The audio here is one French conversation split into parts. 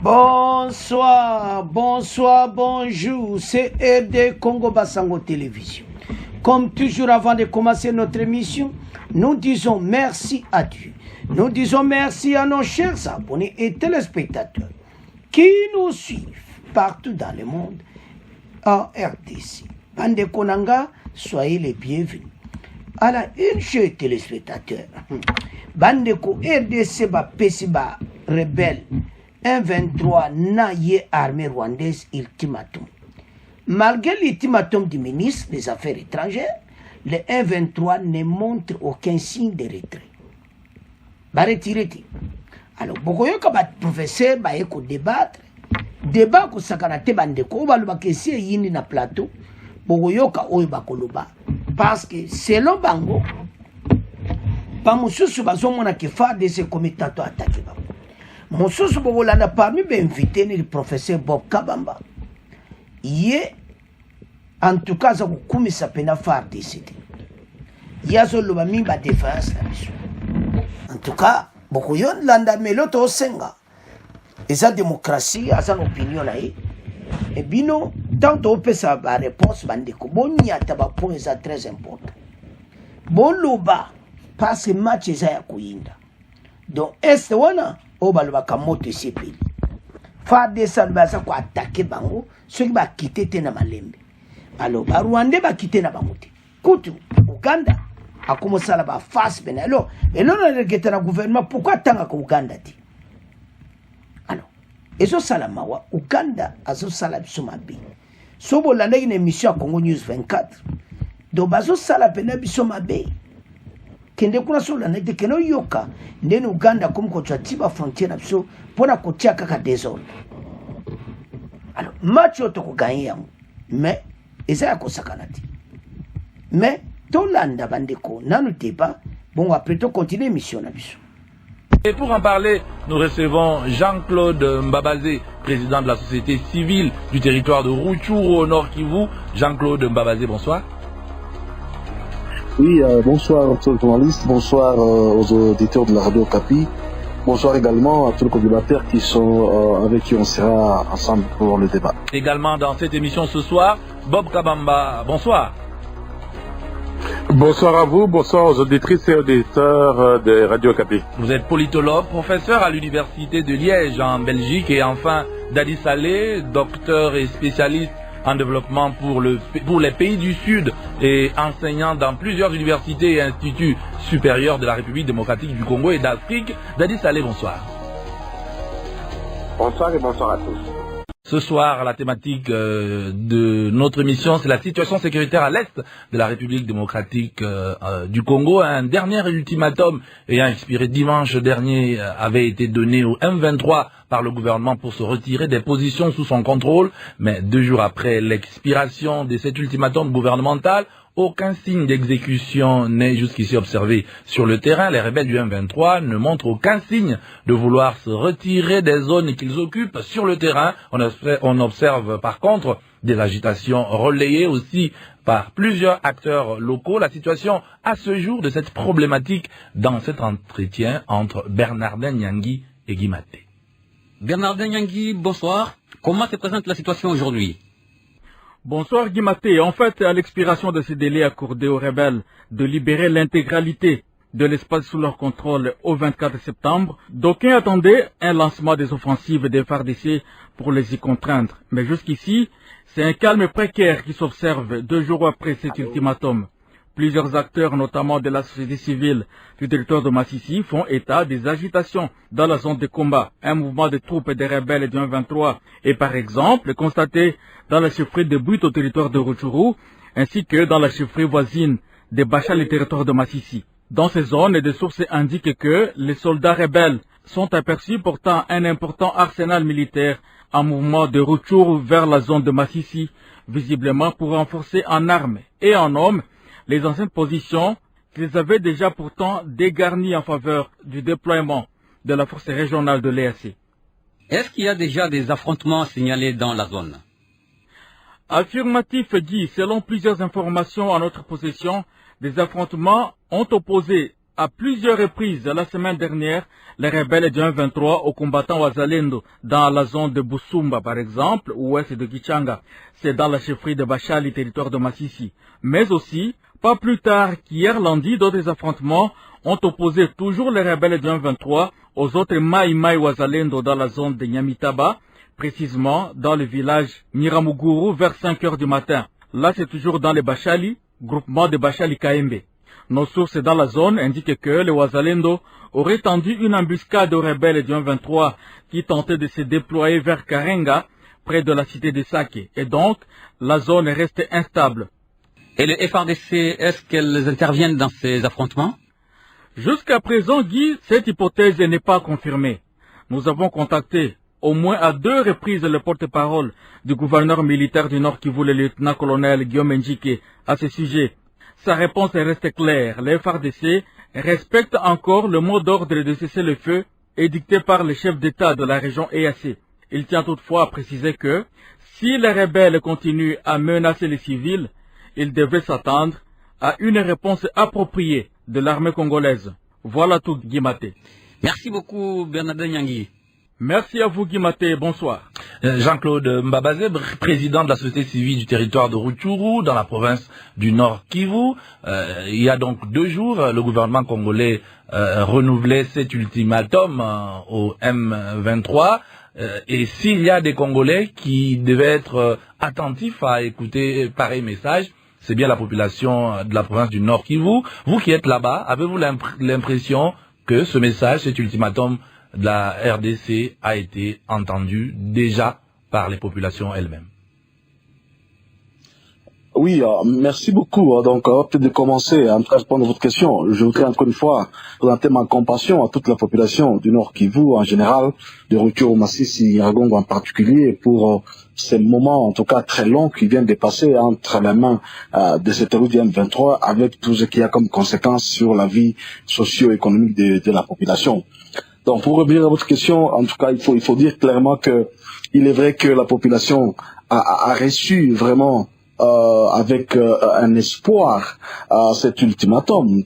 Bonsoir, bonsoir, bonjour, c'est RD Congo Bassango Télévision. Comme toujours avant de commencer notre émission, nous disons merci à Dieu. Nous disons merci à nos chers abonnés et téléspectateurs qui nous suivent partout dans le monde en RDC. Bande Konanga, soyez les bienvenus. Alors, une chers téléspectateurs, Bande Ko RDC ba Pesiba rebelle 1-23 n'a yé armée rwandaise ultimatum. Malgré l'ultimatum du ministre des Affaires étrangères, le 1-23 ne montre aucun signe de retrait. Ba retiré. Alors, beaucoup de professeurs ba yeko débattre. Débat ko sakana te bande ko ba luba kesi yini na plateau. Beaucoup yoka oyo ba koloba. Parce que selon Bango, pas mususu bazomona ke fa de ce comitato attaqué ba. Mususu bobolanda parmi ben invité ni le professeur Bob Kabamba. Yé en tout cas za kukumisa pena far décidé. Yazo loba mimba défense la biso. En tout cas, beaucoup yon landa meloto senga. Et sa démocratie, à son opinion là, et bino tant on peut sa réponse bandeko. Bon y a taba point ça très important. Bon loba parce que match est à kuyinda. Donc est wana obaloba kamoto sepeli. Fa de ça ba sa ko attaquer bango, ceux qui va quitter te na malembe. Alors ba Rwanda ba quitter na bango te. Kutu Uganda a commencé à la face ben alors et là on regrette le gouvernement pourquoi tanga ko Uganda ti. Alors ezo sala mawa Uganda azo sala bisoma bi. Sobo landa une émission à Congo News 24. Donc bazo sala pena bisoma bi. Kende kuna so landa de keno yoka ndeni Uganda comme ko tiba frontière na biso pona ko tia kaka désordre. Alors match auto ko gagner mais eza ko sakanati. Mais Tolanda bandeko nanu débat bon après to continuer mission na biso. Et pour en parler, nous recevons Jean-Claude Mbabazé, président de la société civile du territoire de Rutshuru au Nord Kivu. Jean-Claude Mbabazé, bonsoir. Oui, bonsoir aux journalistes, bonsoir aux auditeurs de la radio Okapi. Bonsoir également à tous les co-débatteurs qui sont avec qui on sera ensemble pour le débat. Également dans cette émission ce soir, Bob Kabamba, bonsoir. Bonsoir à vous, bonsoir aux auditrices et auditeurs de Radio Okapi. Vous êtes politologue, professeur à l'université de Liège en Belgique et enfin Dadi Saleh, docteur et spécialiste en développement pour les pays du Sud et enseignant dans plusieurs universités et instituts supérieurs de la République démocratique du Congo et d'Afrique. Dadi Saleh, bonsoir. Bonsoir et bonsoir à tous. Ce soir, la thématique de notre émission, c'est la situation sécuritaire à l'est de la République démocratique du Congo. Un dernier ultimatum ayant expiré dimanche dernier avait été donné au M23 par le gouvernement pour se retirer des positions sous son contrôle. Mais 2 jours après l'expiration de cet ultimatum gouvernemental, aucun signe d'exécution n'est jusqu'ici observé sur le terrain. Les rebelles du M23 ne montrent aucun signe de vouloir se retirer des zones qu'ils occupent sur le terrain. On observe par contre des agitations relayées aussi par plusieurs acteurs locaux. La situation à ce jour de cette problématique dans cet entretien entre Bernardin Nyangi et Guy Maté. Bernardin Nyangi, bonsoir. Comment se présente la situation aujourd'hui? Bonsoir Guy Maté. En fait, à l'expiration de ce délai accordé aux rebelles de libérer l'intégralité de l'espace sous leur contrôle au 24 septembre, d'aucuns attendaient un lancement des offensives des FARDC pour les y contraindre. Mais jusqu'ici, c'est un calme précaire qui s'observe 2 jours après cet ultimatum. Plusieurs acteurs, notamment de la société civile du territoire de Massissi, font état des agitations dans la zone de combat. Un mouvement de troupes des rebelles du 1-23 est par exemple constaté dans la chefferie de Butte au territoire de Rutshuru, ainsi que dans la chefferie voisine de Bachal, le territoire de Massissi. Dans ces zones, des sources indiquent que les soldats rebelles sont aperçus portant un important arsenal militaire en mouvement de Rutshuru vers la zone de Massissi, visiblement pour renforcer en armes et en hommes les anciennes positions qu'ils avaient déjà pourtant dégarnies en faveur du déploiement de la force régionale de l'EAC. Est-ce qu'il y a déjà des affrontements signalés dans la zone? Affirmatif, Guy. Selon plusieurs informations en notre possession, des affrontements ont opposé À plusieurs reprises, la semaine dernière, les rebelles du M23 aux combattants Wazalendo dans la zone de Boussumba, par exemple, ouest de Kichanga, c'est dans la chefferie de Bachali, territoire de Massissi. Mais aussi, pas plus tard qu'hier lundi, d'autres affrontements ont opposé toujours les rebelles du M23 aux autres Maï Wazalendo dans la zone de Nyamitaba, précisément dans le village Niramuguru vers 5 heures du matin. Là, c'est toujours dans les Bachali, groupement de Bachali Kaembe. Nos sources dans la zone indiquent que les Wazalendo auraient tendu une embuscade aux rebelles du M23 qui tentaient de se déployer vers Karenga, près de la cité de Sake. Et donc, la zone reste instable. Et les FARDC, est-ce qu'elles interviennent dans ces affrontements? Jusqu'à présent, Guy, cette hypothèse n'est pas confirmée. Nous avons contacté au moins à 2 reprises le porte-parole du gouverneur militaire du Nord Kivu, le lieutenant-colonel Guillaume Njike, à ce sujet. Sa réponse reste claire. Les FARDC respectent encore le mot d'ordre de cessez-le-feu édicté par le chef d'État de la région EAC. Il tient toutefois à préciser que si les rebelles continuent à menacer les civils, ils devraient s'attendre à une réponse appropriée de l'armée congolaise. Voilà tout, Guy Maté. Merci beaucoup, Bernardin Nyangui. Merci à vous, Guy Maté. Bonsoir. Jean-Claude Mbabazé, président de la société civile du territoire de Rutshuru, dans la province du Nord Kivu. Il y a donc 2 jours, le gouvernement congolais renouvelait cet ultimatum au M23. Et s'il y a des Congolais qui devaient être attentifs à écouter pareil message, c'est bien la population de la province du Nord Kivu. Vous qui êtes là-bas, avez-vous l'impression que ce message, cet ultimatum de la RDC a été entendu déjà par les populations elles-mêmes? Oui, merci beaucoup. Donc, peut-être de commencer à répondre à votre question. Je voudrais encore une fois présenter ma compassion à toute la population du Nord Kivu en général, de Rutshuru, Massissi, Nyiragongo en particulier, pour ces moments, en tout cas très longs, qui viennent de passer entre les mains de cette route du M23, avec tout ce qu'il y a comme conséquence sur la vie socio-économique de la population. Donc, pour revenir à votre question, en tout cas, il faut dire clairement que il est vrai que la population a reçu vraiment avec un espoir cet ultimatum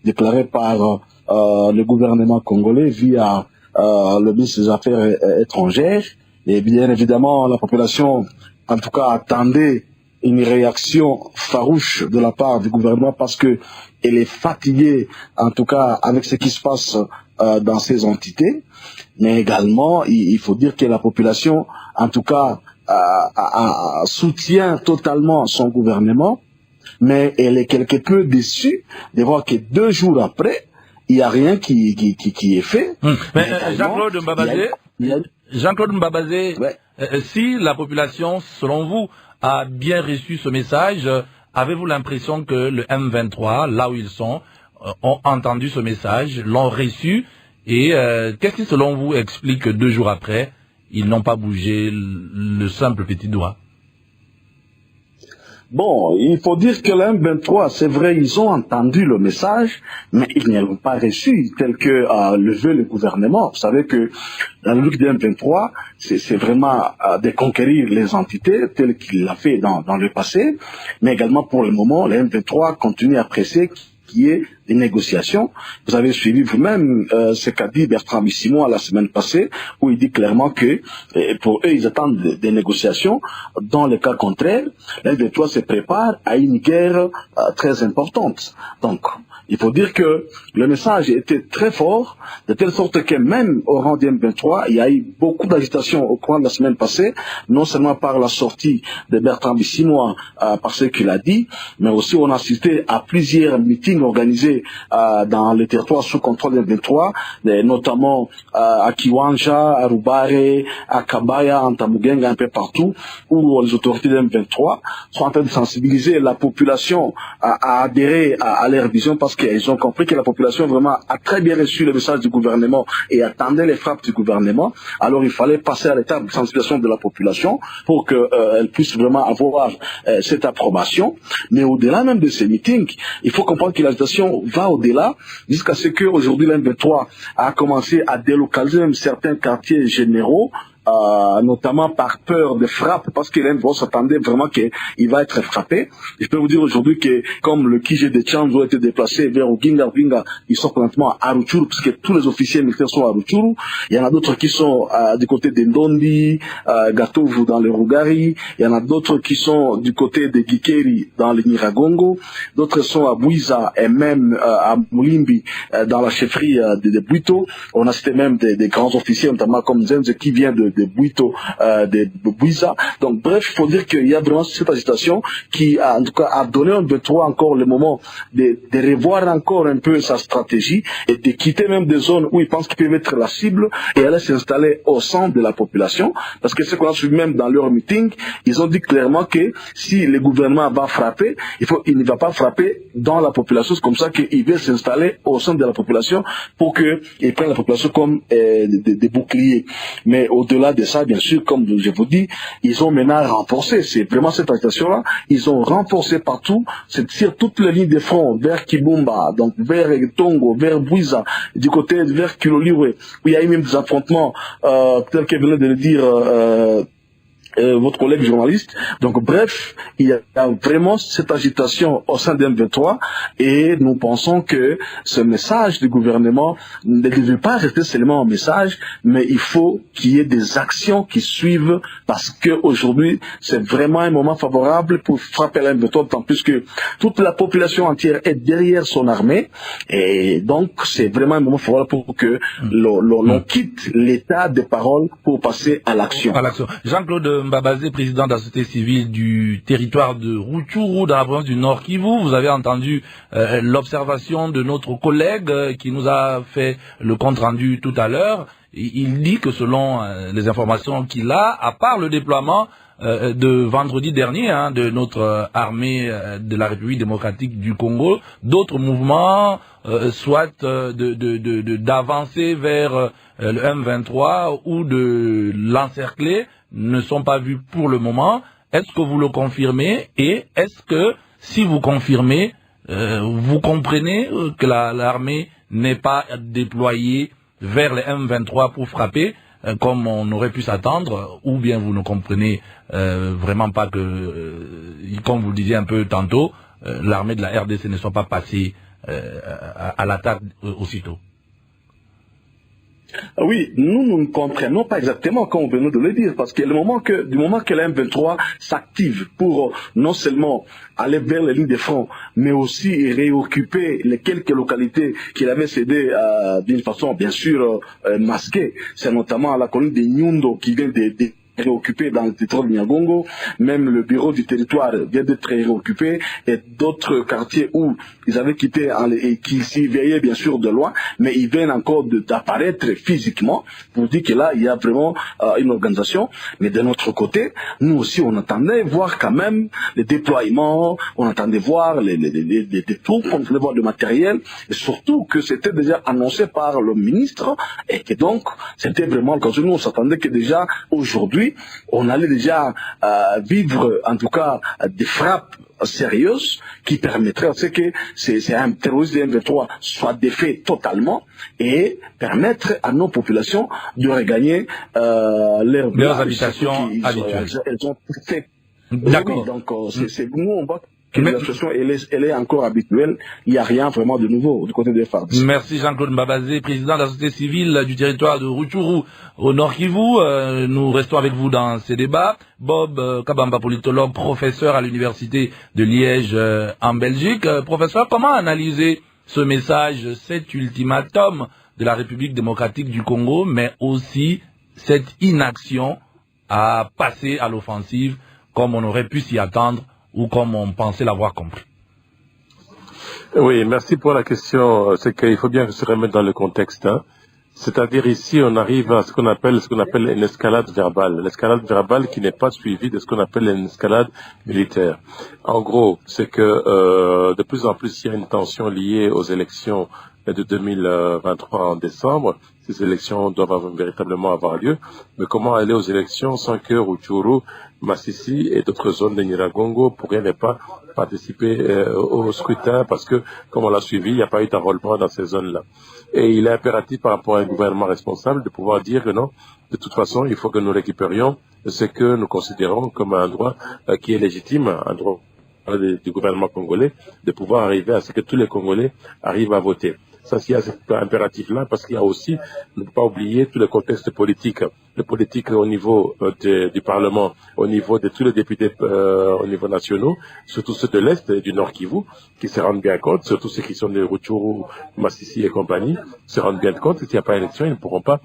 déclaré par le gouvernement congolais via le ministre des Affaires étrangères. Et bien évidemment, la population, en tout cas, attendait une réaction farouche de la part du gouvernement parce que elle est fatiguée, en tout cas, avec ce qui se passe dans ces entités. Mais également, il faut dire que la population, en tout cas, soutient totalement son gouvernement, mais elle est quelque peu déçue de voir que 2 jours après, il n'y a rien qui est fait. Mais Jean-Claude Mbabazé, ouais. Si la population, selon vous, a bien reçu ce message, avez-vous l'impression que le M23, là où ils sont, ont entendu ce message, l'ont reçu, et qu'est-ce qui, selon vous, explique que 2 jours après, ils n'ont pas bougé le simple petit doigt? Bon, il faut dire que le M23, c'est vrai, ils ont entendu le message, mais ils ne l'ont pas reçu tel que le veut le gouvernement. Vous savez que la logique du M23, c'est vraiment de conquérir les entités telles qu'il l'a fait dans le passé, mais également pour le moment, le M23 continue à presser qui est des négociations. Vous avez suivi vous-même ce qu'a dit Bertrand Bisimon la semaine passée, où il dit clairement que pour eux, ils attendent des négociations. Dans le cas contraire, l'M23 se prépare à une guerre très importante. Donc, il faut dire que le message était très fort, de telle sorte que même au rang du M23, il y a eu beaucoup d'agitation au cours de la semaine passée, non seulement par la sortie de Bertrand Bisimon, par ce qu'il a dit, mais aussi on a assisté à plusieurs meetings organisés dans le territoire sous contrôle du M23, notamment à Kiwanja, à Rubare, à Kabaya, à Ntamugenga, un peu partout, où les autorités du M23 sont en train de sensibiliser la population à adhérer à leur vision, parce qu'ils ont compris que la population vraiment a très bien reçu le message du gouvernement et attendait les frappes du gouvernement. Alors il fallait passer à l'étape de sensibilisation de la population pour qu'elle puisse vraiment avoir cette approbation. Mais au-delà même de ces meetings, il faut comprendre que l'agitation va au-delà, jusqu'à ce qu'aujourd'hui l'M23 a commencé à délocaliser même certains quartiers généraux notamment par peur de frappe, parce que l'M23 s'attendait vraiment qu'il va être frappé. Je peux vous dire aujourd'hui que comme le QG de Tchanzu a été déplacé vers Oginga, ils sont présentement à Rutshuru, parce que tous les officiers militaires sont à Rutshuru. Il y en a d'autres qui sont du côté de Ndondi, Gatovu dans le Rugari. Il y en a d'autres qui sont du côté de Gikeri dans le Nyiragongo. D'autres sont à Bouiza et même à Mulimbi dans la chefferie de Bwito. On a cité même des grands officiers, notamment comme Zenze qui vient de Bwito, de Bouiza. Donc bref, il faut dire qu'il y a vraiment cette agitation qui en tout cas a donné un B3 encore le moment de revoir encore un peu sa stratégie et de quitter même des zones où ils pensent qu'ils peuvent être la cible et aller s'installer au centre de la population. Parce que ce qu'on a suivi même dans leur meeting, ils ont dit clairement que si le gouvernement va frapper, il ne va pas frapper dans la population. C'est comme ça qu'il veut s'installer au centre de la population pour qu'ils prennent la population comme des boucliers. Mais au-delà de ça, bien sûr, comme je vous dis, ils ont maintenant renforcé. C'est vraiment cette agitation-là. Ils ont renforcé partout, c'est sur toutes les lignes de front, vers Kibumba, donc vers Tongo, vers Bouiza, du côté vers Kiloliwe, où il y a eu même des affrontements, tel que venait de le dire votre collègue journaliste. Donc bref, il y a vraiment cette agitation au sein d'M23 et nous pensons que ce message du gouvernement ne devait pas rester seulement un message, mais il faut qu'il y ait des actions qui suivent parce que aujourd'hui c'est vraiment un moment favorable pour frapper l'M23, d'autant plus que toute la population entière est derrière son armée et donc c'est vraiment un moment favorable pour que l'on quitte l'état de parole pour passer à l'action. Jean-Claude Mbabazé, président de la société civile du territoire de Rutshuru dans la province du Nord Kivu. Vous avez entendu l'observation de notre collègue qui nous a fait le compte rendu tout à l'heure. Il dit que selon les informations qu'il a, à part le déploiement de vendredi dernier de notre armée de la République démocratique du Congo, d'autres mouvements soit d'avancer vers le M23 ou de l'encercler ne sont pas vus pour le moment. Est-ce que vous le confirmez? Et est-ce que, si vous confirmez, vous comprenez que l'armée n'est pas déployée vers le M23 pour frapper, comme on aurait pu s'attendre, ou bien vous ne comprenez vraiment pas que, comme vous le disiez un peu tantôt, l'armée de la RDC ne soit pas passée à l'attaque aussitôt? Oui, nous ne comprenons pas exactement comme vous venez de le dire, parce que du moment que la M23 s'active pour non seulement aller vers les lignes de front, mais aussi réoccuper les quelques localités qu'il avait cédées d'une façon bien sûr masquée, c'est notamment la colline de Nyundo qui vient de réoccupé dans le territoire de Nyagongo, même le bureau du territoire vient d'être réoccupé et d'autres quartiers où ils avaient quitté et qui s'y veillaient bien sûr de loin, mais ils viennent encore d'apparaître physiquement pour dire que là il y a vraiment une organisation. Mais de notre côté, nous aussi on attendait voir quand même les déploiements, on attendait voir les troupes, on attendait voir le matériel et surtout que c'était déjà annoncé par le ministre et que donc c'était vraiment l'occasion. Nous on s'attendait que déjà aujourd'hui on allait déjà vivre en tout cas des frappes sérieuses qui permettraient à ce que c'est un terroriste de M23 soit défait totalement et permettre à nos populations de regagner leurs habitations habituelles. Elles ont fait. D'accord. Oui, donc nous on voit que la situation elle est encore habituelle, il n'y a rien vraiment de nouveau du côté des FARDC. Merci Jean-Claude Mbabazé, président de la société civile du territoire de Rutshuru au Nord Kivu. Nous restons avec vous dans ces débats. Bob Kabamba, politologue, professeur à l'université de Liège en Belgique. Professeur, comment analyser ce message, cet ultimatum de la République démocratique du Congo, mais aussi cette inaction à passer à l'offensive comme on aurait pu s'y attendre ou comme on pensait l'avoir compris? Oui, merci pour la question. C'est qu'il faut bien se remettre dans le contexte. C'est-à-dire ici, on arrive à ce qu'on appelle une escalade verbale. L'escalade verbale qui n'est pas suivie de ce qu'on appelle une escalade militaire. En gros, c'est que de plus en plus, il y a une tension liée aux élections de 2023 en décembre. Ces élections doivent véritablement avoir lieu. Mais comment aller aux élections sans que Rutshuru, Masisi et d'autres zones de Nyiragongo pourraient ne pas participer au scrutin parce que, comme on l'a suivi, il n'y a pas eu d'enrôlement dans ces zones-là. Et il est impératif par rapport à un gouvernement responsable de pouvoir dire que non, de toute façon, il faut que nous récupérions ce que nous considérons comme un droit qui est légitime, un droit du gouvernement congolais, de pouvoir arriver à ce que tous les Congolais arrivent à voter. Ça, s'il y a cet impératif-là, parce qu'il y a aussi, ne pas oublier tout le contexte politique. Le politique au niveau du Parlement, au niveau de tous les députés au niveau national, surtout ceux de l'Est et du Nord Kivu, qui se rendent bien compte, surtout ceux qui sont de Rutshuru, Masisi et compagnie, se rendent bien compte que s'il n'y a pas d'élection, ils ne pourront pas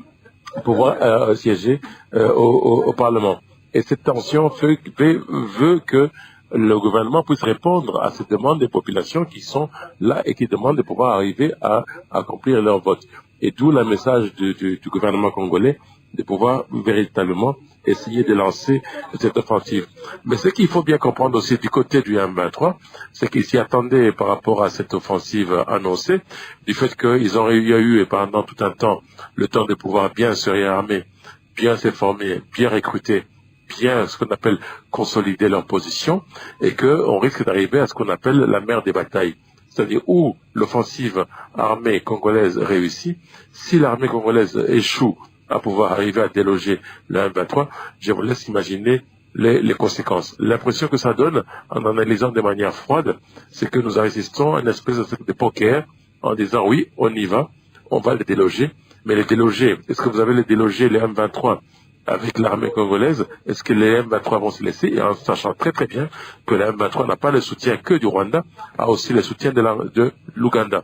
pouvoir siéger au Parlement. Et cette tension veut que le gouvernement puisse répondre à ces demandes des populations qui sont là et qui demandent de pouvoir arriver à accomplir leur vote. Et d'où le message du gouvernement congolais de pouvoir véritablement essayer de lancer cette offensive. Mais ce qu'il faut bien comprendre aussi du côté du M23, c'est qu'ils s'y attendaient par rapport à cette offensive annoncée, du fait qu'ils ont eu pendant tout un temps le temps de pouvoir bien se réarmer, bien se former, bien recruter, bien ce qu'on appelle consolider leur position, et qu'on risque d'arriver à ce qu'on appelle la mer des batailles. C'est-à-dire où l'offensive armée congolaise réussit, si l'armée congolaise échoue à pouvoir arriver à déloger le M23, je vous laisse imaginer les conséquences. L'impression que ça donne, en analysant de manière froide, c'est que nous assistons à une espèce de poker en disant oui, on y va, on va les déloger, mais les déloger, est-ce que vous avez les déloger, les M23 avec l'armée congolaise, est-ce que les M23 vont se laisser, et en sachant très très bien que la M23 n'a pas le soutien que du Rwanda, a aussi le soutien de l'Ouganda.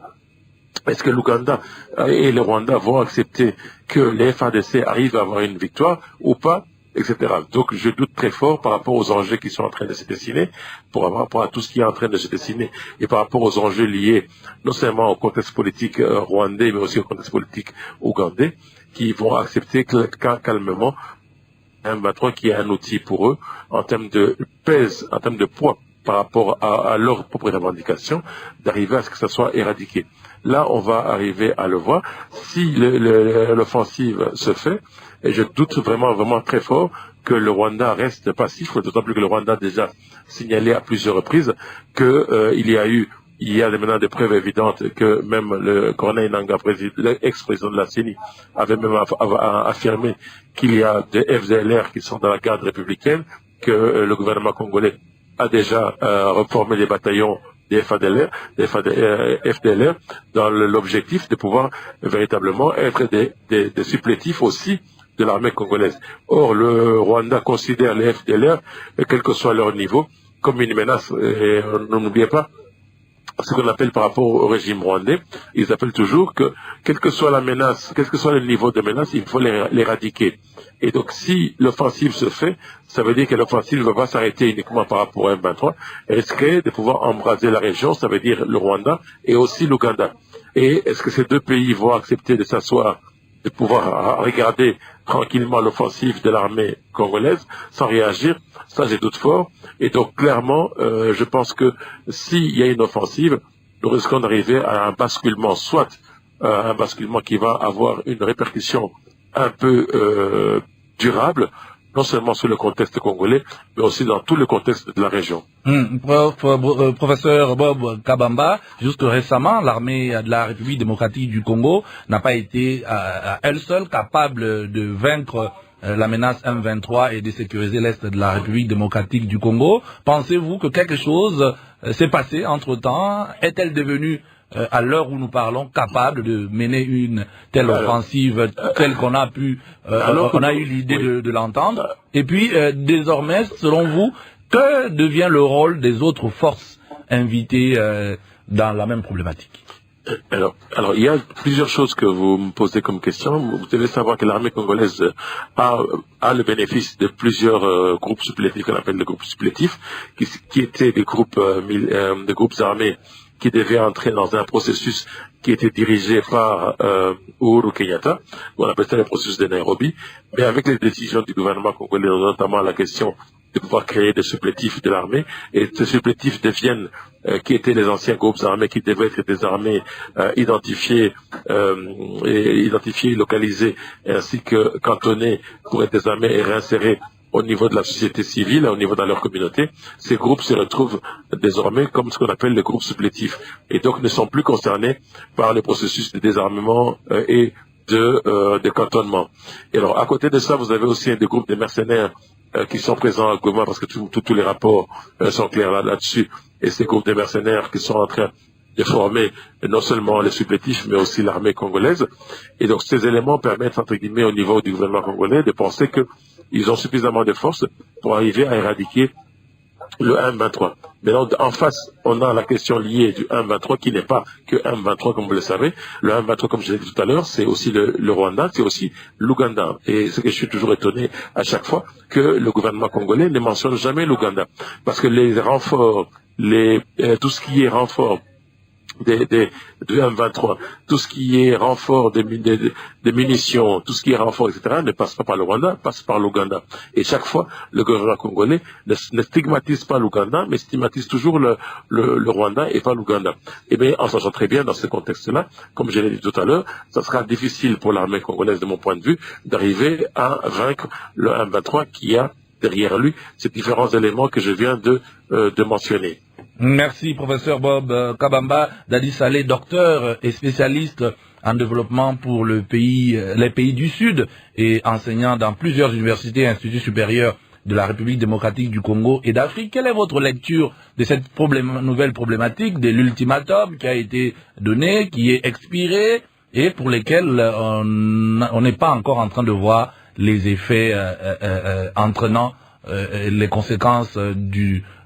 Est-ce que l'Ouganda et le Rwanda vont accepter que les FARDC arrivent à avoir une victoire ou pas, etc. Donc je doute très fort par rapport aux enjeux qui sont en train de se dessiner, par rapport à tout ce qui est en train de se dessiner, et par rapport aux enjeux liés non seulement au contexte politique rwandais, mais aussi au contexte politique ougandais, qui vont accepter calmement un M23 qui est un outil pour eux en termes de pèse, en termes de poids par rapport à leurs propres revendications, d'arriver à ce que ça soit éradiqué. Là, on va arriver à le voir. Si l'offensive se fait, et je doute vraiment très fort que le Rwanda reste passif, d'autant plus que le Rwanda a déjà signalé à plusieurs reprises qu'il y a maintenant des preuves évidentes que même le Corneille Nangaa, l'ex-président de la CENI, avait même affirmé qu'il y a des FDLR qui sont dans la garde républicaine, que le gouvernement congolais a déjà reformé les bataillons des FDLR dans l'objectif de pouvoir véritablement être des supplétifs aussi de l'armée congolaise. Or, le Rwanda considère les FDLR, quel que soit leur niveau, comme une menace. Et n'oubliez pas ce qu'on appelle par rapport au régime rwandais, ils appellent toujours que, quelle que soit la menace, quel que soit le niveau de menace, il faut l'éradiquer. Et donc, si l'offensive se fait, ça veut dire que l'offensive ne va pas s'arrêter uniquement par rapport au M23, et risquerait de pouvoir embraser la région, ça veut dire le Rwanda et aussi l'Ouganda. Et est-ce que ces deux pays vont accepter de s'asseoir, de pouvoir regarder tranquillement l'offensive de l'armée congolaise sans réagir? Ça, j'ai doute fort. Et donc, clairement, je pense que s'il y a une offensive, nous risquons d'arriver à un basculement, soit un basculement qui va avoir une répercussion un peu durable, non seulement sur le contexte congolais, mais aussi dans tout le contexte de la région. Professeur Bob Kabamba, juste récemment, l'armée de la République démocratique du Congo n'a pas été à elle seule capable de vaincre la menace M23 et de sécuriser l'Est de la République démocratique du Congo. Pensez-vous que quelque chose s'est passé entre-temps? Est-elle devenue, à l'heure où nous parlons, capable de mener une telle offensive telle qu'on a pu, on a eu l'idée de l'entendre? Et puis, désormais, selon vous, que devient le rôle des autres forces invitées dans la même problématique? Alors, il y a plusieurs choses que vous me posez comme question. Vous devez savoir que l'armée congolaise a le bénéfice de plusieurs groupes supplétifs qu'on appelle des groupes supplétifs, qui étaient des groupes armés qui devaient entrer dans un processus qui était dirigé par Uhuru Kenyatta, on appelle ça le processus de Nairobi, mais avec les décisions du gouvernement congolais, notamment la question de pouvoir créer des supplétifs de l'armée, et ces supplétifs deviennent qui étaient les anciens groupes armés qui devaient être désarmés, identifiés, localisés, ainsi que cantonnés pour être désarmés et réinsérés au niveau de la société civile, au niveau de leur communauté. Ces groupes se retrouvent désormais comme ce qu'on appelle les groupes supplétifs et donc ne sont plus concernés par le processus de désarmement et de cantonnement. Et alors, à côté de ça, vous avez aussi des groupes de mercenaires qui sont présents à Goma, parce que tous les rapports sont clairs là-dessus. Et ces groupes de mercenaires qui sont en train de former non seulement les supplétifs, mais aussi l'armée congolaise. Et donc, ces éléments permettent, entre guillemets, au niveau du gouvernement congolais, de penser qu'ils ont suffisamment de force pour arriver à éradiquer le M23. Maintenant, en face, on a la question liée du M23 qui n'est pas que M23, comme vous le savez. Le M23, comme je l'ai dit tout à l'heure, c'est aussi le Rwanda, c'est aussi l'Ouganda. Et ce que je suis toujours étonné à chaque fois, que le gouvernement congolais ne mentionne jamais l'Ouganda. Parce que les renforts, tout ce qui est renfort du M23, tout ce qui est renfort de munitions, tout ce qui est renfort, etc., ne passe pas par le Rwanda, passe par l'Ouganda. Et chaque fois, le gouvernement congolais ne stigmatise pas l'Ouganda, mais stigmatise toujours le Rwanda et pas l'Ouganda. Et bien, en sachant très bien, dans ce contexte-là, comme je l'ai dit tout à l'heure, ça sera difficile pour l'armée congolaise, de mon point de vue, d'arriver à vaincre le M23 qui a derrière lui ces différents éléments que je viens de mentionner. Merci, professeur Bob Kabamba Dadi Saleh, docteur et spécialiste en développement pour les pays du Sud et enseignant dans plusieurs universités et instituts supérieurs de la République démocratique du Congo et d'Afrique. Quelle est votre lecture de cette nouvelle problématique de l'ultimatum qui a été donné, qui est expiré et pour lesquels on n'est pas encore en train de voir les effets entraînant les conséquences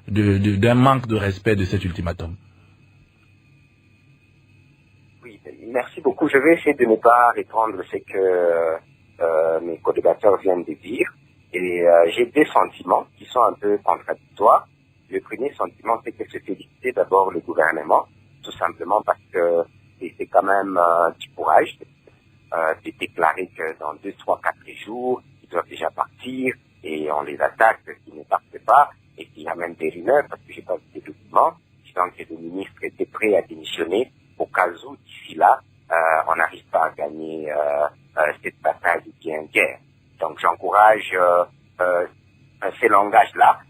d'un manque de respect de cet ultimatum? Oui, merci beaucoup. Je vais essayer de ne pas répondre à ce que mes co-débatteurs viennent de dire. Et j'ai des sentiments qui sont un peu contradictoires. Le premier sentiment, c'est que se féliciter d'abord le gouvernement, tout simplement parce que c'est quand même du courage de déclarer que dans 2, 3, 4 jours, ils doivent déjà partir et on les attaque, qu'ils ne partent pas. Et qu'il y a même des rumeurs, parce que j'ai pas vu des documents, disant que le ministre était prêt à démissionner au cas où, d'ici là, on n'arrive pas à gagner cette bataille qui est une guerre. Donc j'encourage ces langages-là,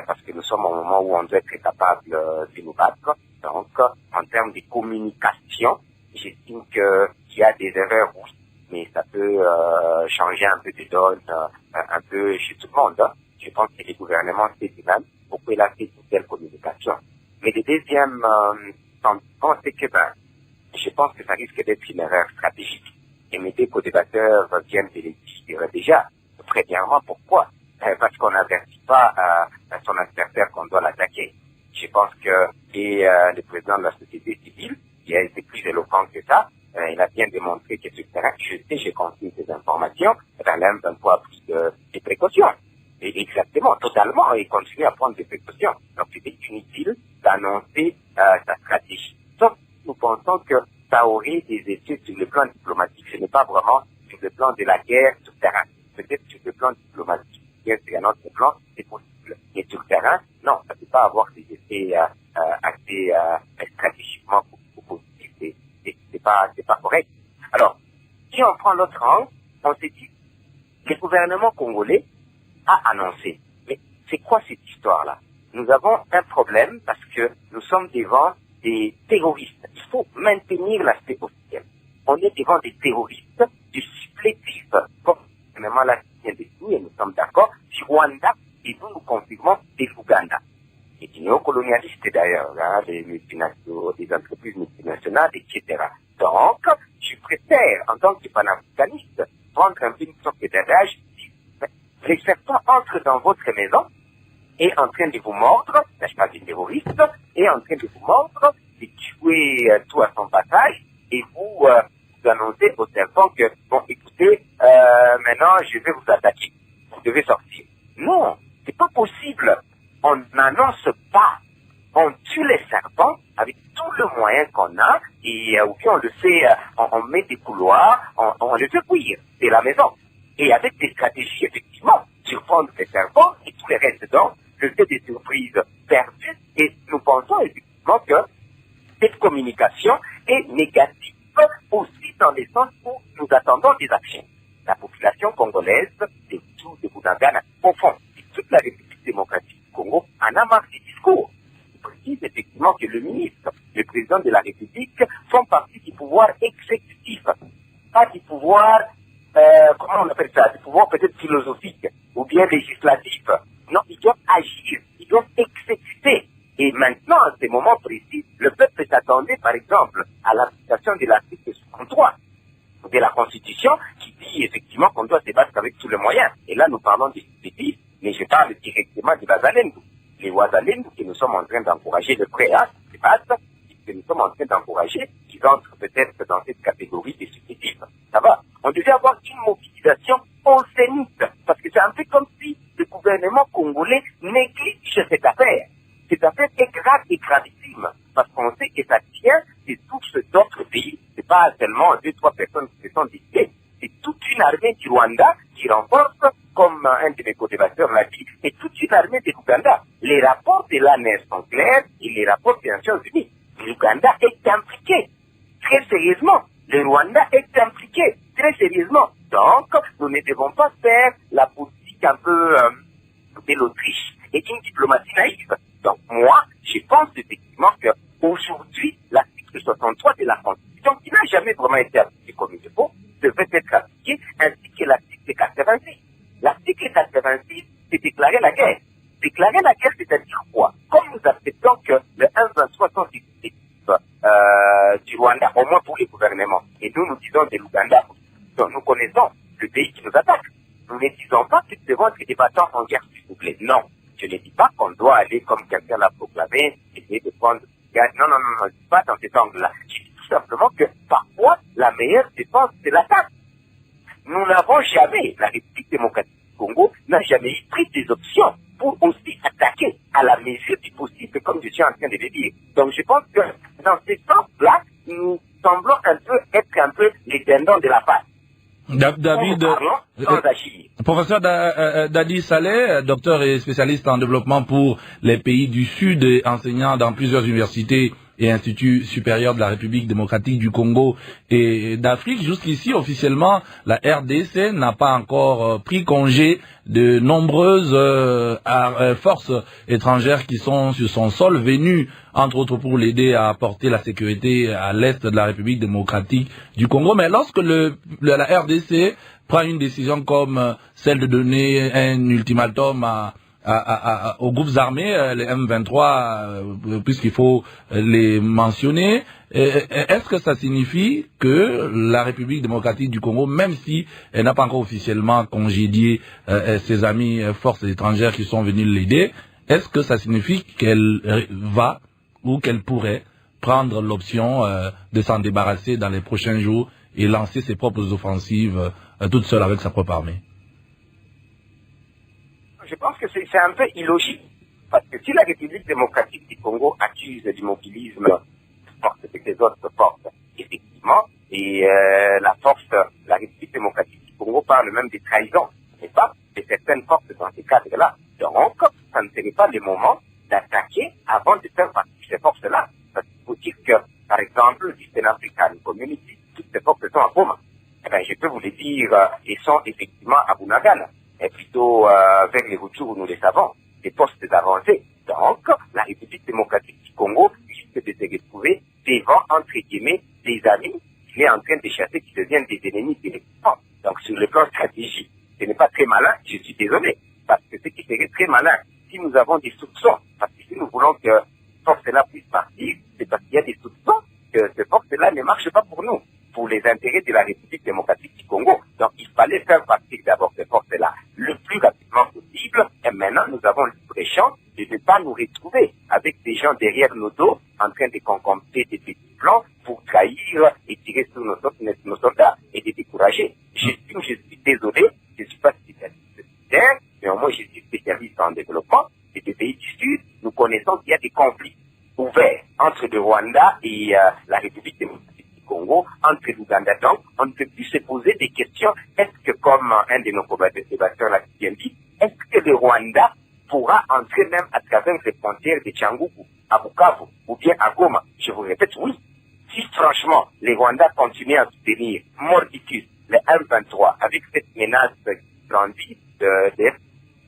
parce que nous sommes au moment où on doit être capable de nous battre. Donc, en termes de communication, j'estime qu'il y a des erreurs, oui, mais ça peut changer un peu de donne, un peu chez tout le monde. Je pense que les gouvernements, c'est même pourquoi il a fait une telle communication. Mais le deuxième sentiment, c'est que je pense que ça risque d'être une erreur stratégique. Et mes deux co-débatteurs viennent de le dire déjà. Premièrement, pourquoi? Parce qu'on n'avertit pas à son adversaire qu'on doit l'attaquer. Je pense que le président de la société civile, qui a été plus éloquent que ça, il a bien démontré que sur le terrain, j'ai confié ces informations, dans l'M23 a pris des précautions. Et exactement, totalement, et continue à prendre des précautions. Donc, c'était inutile d'annoncer sa stratégie. Donc, nous pensons que ça aurait des effets sur le plan diplomatique. Ce n'est pas vraiment sur le plan de la guerre sur le terrain. Peut-être sur le plan diplomatique, bien sur un autre plan, c'est possible. Mais sur le terrain, non, ça ne peut pas avoir des effets assez stratégiquement positifs. C'est pas correct. Alors, si on prend l'autre angle, on se dit, le gouvernement congolais a annoncé. Mais c'est quoi cette histoire-là? Nous avons un problème parce que nous sommes devant des terroristes. Il faut maintenir l'aspect officiel. On est devant des terroristes, du supplétif, comme le gouvernement l'a dit et nous sommes d'accord, du Rwanda, et nous confirmons de l'Ouganda. Et des néocolonialistes d'ailleurs, hein, des entreprises multinationales, etc. Donc, je préfère, en tant que panafricaniste, prendre un peu une sorte d'adage. Les serpents entrent dans votre maison et en train de vous mordre, n'est-ce pas, des terroristes, et en train de vous mordre, de tuer tout à son passage, et vous annoncez aux serpents que, bon, écoutez, maintenant je vais vous attaquer, vous devez sortir. Non, c'est pas possible. On n'annonce pas. On tue les serpents avec tout le moyen qu'on a, et ou bien on le fait, on met des couloirs, on les fait cuire, c'est la maison. Et avec des stratégies, effectivement, surprendre les serpents et tout le reste, donc, le fait des surprises perdues, et nous pensons effectivement que cette communication est négative aussi dans le sens où nous attendons des actions. La population congolaise, de tout de Bunagana, au fond, de toute la République démocratique du Congo, en a marre des discours. Il précise effectivement que le ministre, le président de la République, font partie du pouvoir exécutif, pas du pouvoir, comment on appelle ça, du pouvoir peut-être philosophique ou bien législatif. Non, ils doivent agir, ils doivent exécuter. Et maintenant, à ce moment précis, le peuple s'attendait, par exemple, à l'application de l'article 53 de la Constitution, qui dit effectivement qu'on doit se battre avec tous les moyens. Et là, nous parlons des pays, mais je parle directement de Wazalendo. Les Wazalendo que nous sommes en train d'encourager, le préa, se battre, que nous sommes en train d'encourager, qui entrent peut-être dans cette catégorie des supplétifs. Ça va. On devait avoir une mobilisation au zénith, parce que c'est un peu comme si le gouvernement congolais néglige cette affaire. Cette affaire est grave et gravissime, parce qu'on sait que ça tient de tous d'autres pays. C'est pas seulement 2-3 personnes qui se sont décidées. C'est toute une armée du Rwanda qui renforce, comme un de mes co-débatteurs l'a dit, et toute une armée de l'Ouganda. Les rapports de l'ANES sont clairs et les rapports des Nations Unies. L'Ouganda est impliqué, très sérieusement. Le Rwanda est impliqué, très sérieusement. Donc, nous ne devons pas faire la politique un peu de l'Autriche et une diplomatie naïve. Donc moi, je pense effectivement qu'aujourd'hui, l'article 63 de la Constitution, qui n'a jamais vraiment été appliqué comme il faut, devait être appliqué, ainsi que l'article 86. L'article 86, c'est déclarer la guerre. Déclarer la guerre, c'est-à-dire quoi? Comme nous acceptons que le 1-23 sont dispositifs du Rwanda, au moins pour les gouvernements, et nous disons de l'Ouganda, donc nous connaissons le pays qui nous attaque. Nous ne disons pas que nous devons être des battants en guerre, s'il vous plaît. Non. Je ne dis pas qu'on doit aller, comme quelqu'un l'a proclamé, essayer de prendre... Non, je ne dis pas dans cet angle-là. Je dis tout simplement que parfois, la meilleure défense, c'est l'attaque. Nous n'avons jamais, la République démocratique du Congo n'a jamais pris des options pour aussi attaquer à la mesure du possible, comme je suis en train de le dire. Donc je pense que dans ce sens-là, nous semblons être un peu les dindons de la face. David, professeur Dadi Saleh, docteur et spécialiste en développement pour les pays du Sud et enseignant dans plusieurs universités et instituts supérieurs de la République démocratique du Congo et d'Afrique. Jusqu'ici, officiellement, la RDC n'a pas encore pris congé de nombreuses forces étrangères qui sont sur son sol, venues, entre autres, pour l'aider à apporter la sécurité à l'est de la République démocratique du Congo. Mais lorsque la RDC prend une décision comme celle de donner un ultimatum aux groupes armés, les M23, puisqu'il faut les mentionner, est-ce que ça signifie que la République démocratique du Congo, même si elle n'a pas encore officiellement congédié ses amis forces étrangères qui sont venus l'aider, est-ce que ça signifie qu'elle va ou qu'elle pourrait prendre l'option de s'en débarrasser dans les prochains jours et lancer ses propres offensives toute seule avec sa propre armée? Je pense que c'est un peu illogique. Parce que si la République démocratique du Congo accuse l'immobilisme de ses autres forces, effectivement, et la République démocratique du Congo parle même de trahison, n'est pas, de certaines forces dans ces cadres-là. Donc, ça ne serait pas le moment d'attaquer avant de faire partie de ces forces-là. Parce qu'il faut dire que, par exemple, l'Eastern African Community, toutes ces forces sont à Goma. Eh bien, je peux vous le dire, ils sont effectivement à Bunagana. Et plutôt vers les retours, nous les savons, des postes avancés. Donc, la République démocratique du Congo risque de se retrouver devant, entre guillemets, des amis qu'il est en train de chasser qui deviennent des ennemis directement. Donc, sur le plan stratégique, ce n'est pas très malin, je suis désolé, parce que ce qui serait très malin, si nous avons des soupçons, parce que si nous voulons que force-là puisse partir, c'est parce qu'il y a des soupçons que ces forces-là ne marchent pas pour nous, pour les intérêts de la République démocratique du Congo. Donc, il fallait faire partir d'abord ces forces-là le plus rapidement possible. Et maintenant, nous avons le champ de ne pas nous retrouver avec des gens derrière nos dos en train de concocter des petits plans pour trahir et tirer sur nos soldats et de décourager. Je suis désolé, je ne suis pas spécialiste militaire, mais au moins je suis spécialiste en développement. Et des pays du Sud, nous connaissons qu'il y a des conflits ouverts entre le Rwanda et la République démocratique Congo, entre l'Ouganda. Donc, on ne peut plus se poser des questions. Est-ce que, comme un de nos débatteurs l'a bien dit, est-ce que le Rwanda pourra entrer même à travers les frontières de Tchangougou, à Bukavu, ou bien à Goma. Je vous répète, oui. Si franchement, les Rwandais continuent à soutenir mordicus le M23 avec cette menace grandie de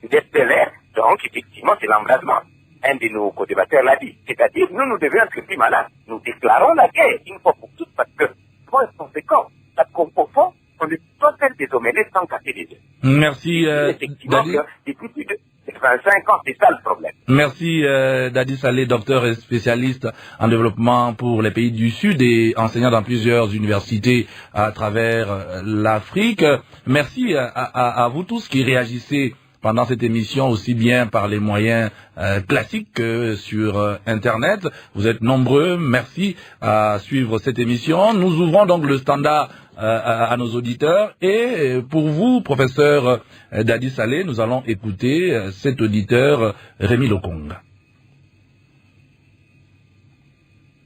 FDLR, donc effectivement c'est l'embrasement. Un de nos co-débatteurs l'a dit. C'est-à-dire, nous devons être plus malades. Nous déclarons la guerre une fois pour toutes parce que, point conséquent, parce qu'au fond, on ne peut pas faire des omelettes sans casser les œufs. Merci, effectivement, depuis plus de 25 ans, c'est ça le problème. Merci, Dadi Saleh, docteur et spécialiste en développement pour les pays du Sud et enseignant dans plusieurs universités à travers l'Afrique. Merci à vous tous qui réagissez pendant cette émission, aussi bien par les moyens classiques que sur Internet. Vous êtes nombreux. Merci à suivre cette émission. Nous ouvrons donc le standard à nos auditeurs. Et pour vous, professeur Dadi Saleh, nous allons écouter cet auditeur, Rémi Lokonga.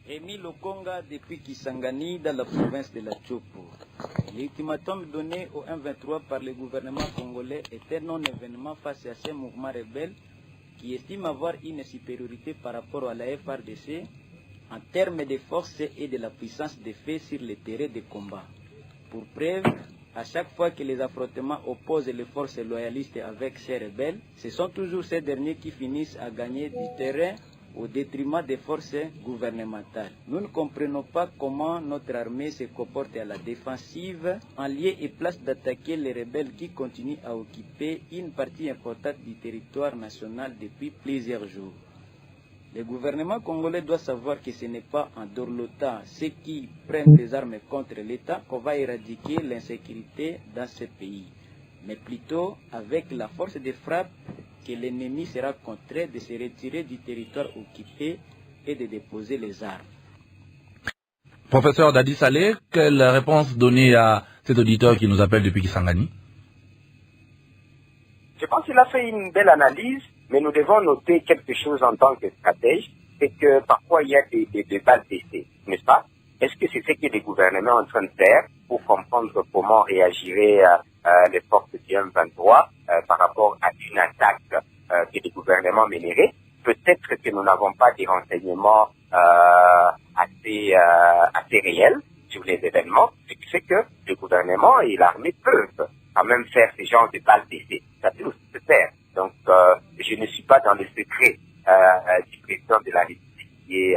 Rémi Lokonga depuis Kisangani dans la province de la Tchopo. L'ultimatum donné au M23 par le gouvernement congolais est un non-événement face à ces mouvements rebelles qui estiment avoir une supériorité par rapport à la FRDC en termes de force et de la puissance de fait sur le terrain de combat. Pour preuve, à chaque fois que les affrontements opposent les forces loyalistes avec ces rebelles, ce sont toujours ces derniers qui finissent à gagner du terrain au détriment des forces gouvernementales. Nous ne comprenons pas comment notre armée se comporte à la défensive en lieu et place d'attaquer les rebelles qui continuent à occuper une partie importante du territoire national depuis plusieurs jours. Le gouvernement congolais doit savoir que ce n'est pas en dorlotant ceux qui prennent des armes contre l'État qu'on va éradiquer l'insécurité dans ce pays, mais plutôt avec la force de frappe que l'ennemi sera contraint de se retirer du territoire occupé et de déposer les armes. Professeur Dadi Saleh, quelle réponse donner à cet auditeur qui nous appelle depuis Kisangani? Je pense qu'il a fait une belle analyse, mais nous devons noter quelque chose en tant que stratège, c'est que parfois il y a des balles d'essai, n'est-ce pas? Est-ce que c'est ce que les gouvernements sont en train de faire pour comprendre comment réagiraient les forces du M23 par rapport à une attaque que les gouvernements mèneraient? Peut-être que nous n'avons pas des renseignements assez réels sur les événements, ce qui fait que le gouvernement et l'armée peuvent quand même faire ce genre de balles d'essai. Ça peut aussi se faire. Donc, je ne suis pas dans le secret du président de la République qui est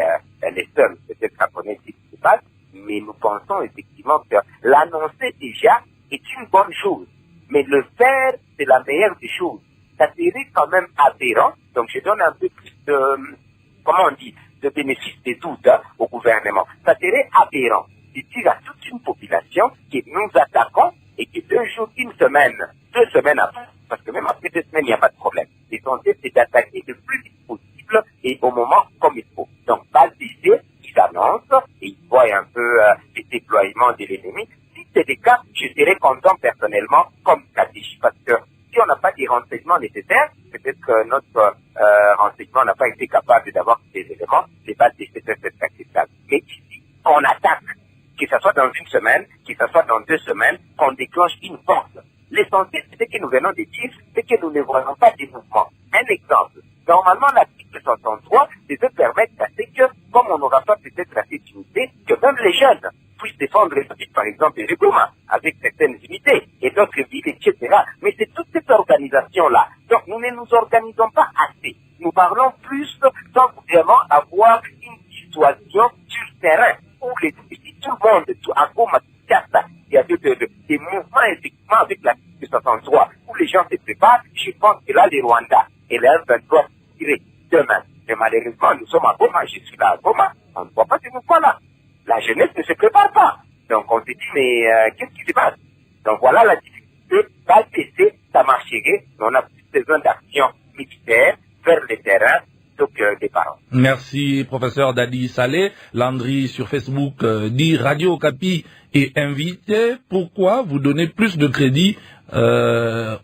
les seuls peut-être à connaître ce qui se passe, mais nous pensons effectivement que l'annoncer déjà est une bonne chose, mais le faire, c'est la meilleure des choses. Ça serait quand même aberrant, donc je donne un peu plus de, comment on dit, de bénéfice des doutes au gouvernement. Ça serait aberrant de dire à toute une population que nous attaquons et que 2 jours, 1 semaine, 2 semaines après, parce que même après 2 semaines, il n'y a pas de problème. L'essentiel, c'est d'attaquer le plus vite possible et au moment comme il faut. Donc, pas d'essai, ils annoncent et ils voient un peu les déploiements de l'ennemi. Si c'est le cas, je serais content personnellement comme stratégie, parce que si on n'a pas des renseignements nécessaires, peut-être que notre renseignement n'a pas été capable d'avoir des éléments, c'est pas d'essai peut-être acceptable. Mais ici, on attaque, que ce soit dans 1 semaine, que ce soit dans 2 semaines, qu'on déclenche une force. L'essentiel, c'est ce que nous venons de dire, c'est que nous ne voyons pas des mouvements. Un exemple. Normalement, l'article 63 devait permettre à ce que, comme on n'aura pas peut-être la unité, que même les jeunes puissent défendre les villes, par exemple, les Goma, avec certaines unités, et d'autres villes, etc. Mais c'est toute cette organisation-là. Donc, nous ne nous organisons pas assez. Nous parlons plus sans vraiment avoir une situation sur le terrain, où tout le monde, à Goma, il y a des mouvements effectivement avec la 63 où les gens se préparent. Je pense que là, les Rwandais et les M23 tirent demain. Mais malheureusement, nous sommes à Goma, je suis là à Goma, on ne voit pas ces mouvements-là. La jeunesse ne se prépare pas. Donc on se dit, mais qu'est-ce qui se passe? Donc voilà la difficulté. Pas le PC, ça marcherait, mais on a plus besoin d'action militaire vers le terrain. Des parents. Merci, professeur Dadi Saleh. Landry sur Facebook dit Radio Okapi est invité. Pourquoi vous donnez plus de crédit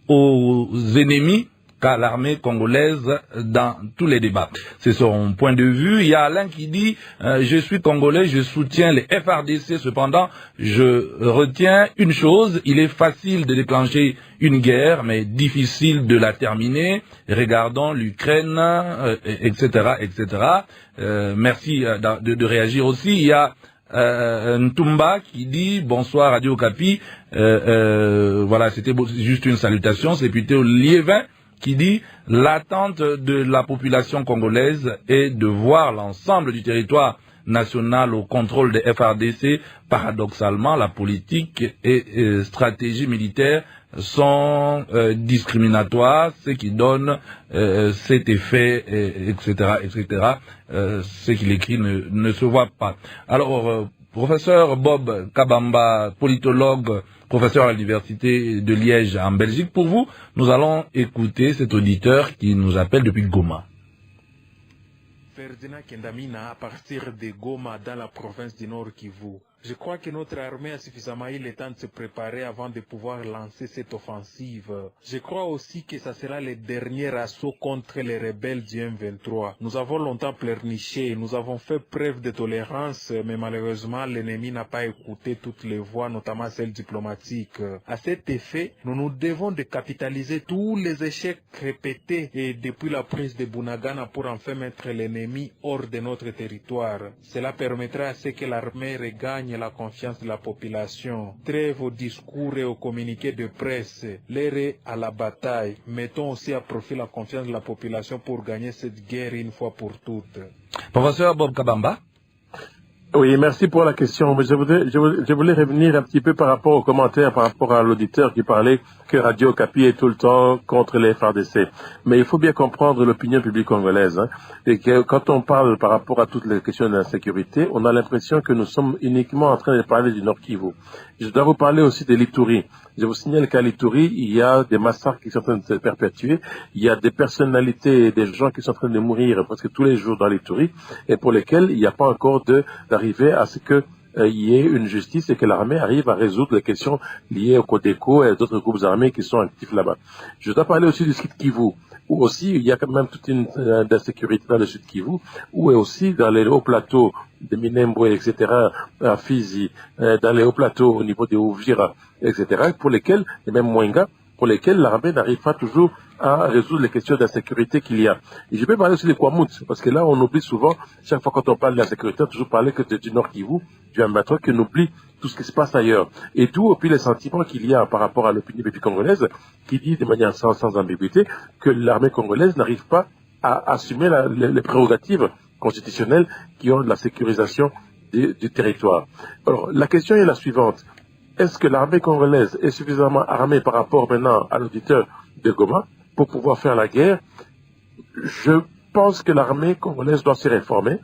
aux ennemis qu'a l'armée congolaise dans tous les débats. C'est son point de vue. Il y a Alain qui dit je suis congolais, je soutiens les FRDC, cependant je retiens une chose, il est facile de déclencher une guerre, mais difficile de la terminer. Regardons l'Ukraine, etc., etc. Merci de réagir aussi. Il y a Ntumba qui dit bonsoir Radio Okapi. Voilà, c'était juste une salutation. C'est plutôt Liévin qui dit l'attente de la population congolaise est de voir l'ensemble du territoire national au contrôle des FRDC. Paradoxalement, la politique et stratégie militaire sont discriminatoires, ce qui donne cet effet, etc., etc. Ce qu'il écrit ne se voit pas. Alors, professeur Bob Kabamba, politologue, professeur à l'université de Liège en Belgique, pour vous, nous allons écouter cet auditeur qui nous appelle depuis Goma. Ferdinand Kendamina, à partir de Goma, dans la province du Nord Kivu. Je crois que notre armée a suffisamment eu le temps de se préparer avant de pouvoir lancer cette offensive. Je crois aussi que ça sera le dernier assaut contre les rebelles du M23. Nous avons longtemps pleurniché, nous avons fait preuve de tolérance, mais malheureusement l'ennemi n'a pas écouté toutes les voix, notamment celles diplomatiques. À cet effet, nous devons de capitaliser tous les échecs répétés et depuis la prise de Bunagana pour enfin mettre l'ennemi hors de notre territoire. Cela permettra à ce que l'armée regagne la confiance de la population. Trêve aux discours et aux communiqués de presse, l'heure à la bataille. Mettons aussi à profit la confiance de la population pour gagner cette guerre une fois pour toutes. Professeur Bob Kabamba. Oui, merci pour la question. Je voulais revenir un petit peu par rapport aux commentaires, par rapport à l'auditeur qui parlait que Radio Okapi est tout le temps contre les FRDC. Mais il faut bien comprendre l'opinion publique congolaise. Et que quand on parle par rapport à toutes les questions de l'insécurité, on a l'impression que nous sommes uniquement en train de parler du Nord Kivu. Je dois vous parler aussi de l'Ituri. Je vous signale qu'à l'Ituri, il y a des massacres qui sont en train de se perpétuer. Il y a des personnalités et des gens qui sont en train de mourir presque tous les jours dans l'Ituri et pour lesquels il n'y a pas encore d'arriver à ce que il y ait une justice et que l'armée arrive à résoudre les questions liées au Codeco et d'autres groupes armés qui sont actifs là-bas. Je dois parler aussi du Sud Kivu, où aussi il y a quand même toute une insécurité dans le Sud Kivu, où aussi dans les hauts plateaux de Minembwe, etc., à Fizi, dans les hauts plateaux au niveau de Uvira, etc., pour lesquels, et même Mwenga, pour lesquels l'armée n'arrive pas toujours à résoudre les questions d'insécurité qu'il y a. Et je peux parler aussi de Kwamut, parce que là, on oublie souvent, chaque fois quand on parle de l'insécurité, on toujours parler que du Nord Kivu, du M23, qu'on oublie tout ce qui se passe ailleurs. Et d'où, puis les sentiments qu'il y a par rapport à l'opinion publique congolaise, qui dit de manière sans ambiguïté que l'armée congolaise n'arrive pas à assumer les prérogatives constitutionnelles qui ont de la sécurisation du territoire. Alors, la question est la suivante. Est-ce que l'armée congolaise est suffisamment armée par rapport maintenant à l'auditeur de Goma pour pouvoir faire la guerre? Je pense que l'armée congolaise doit se réformer.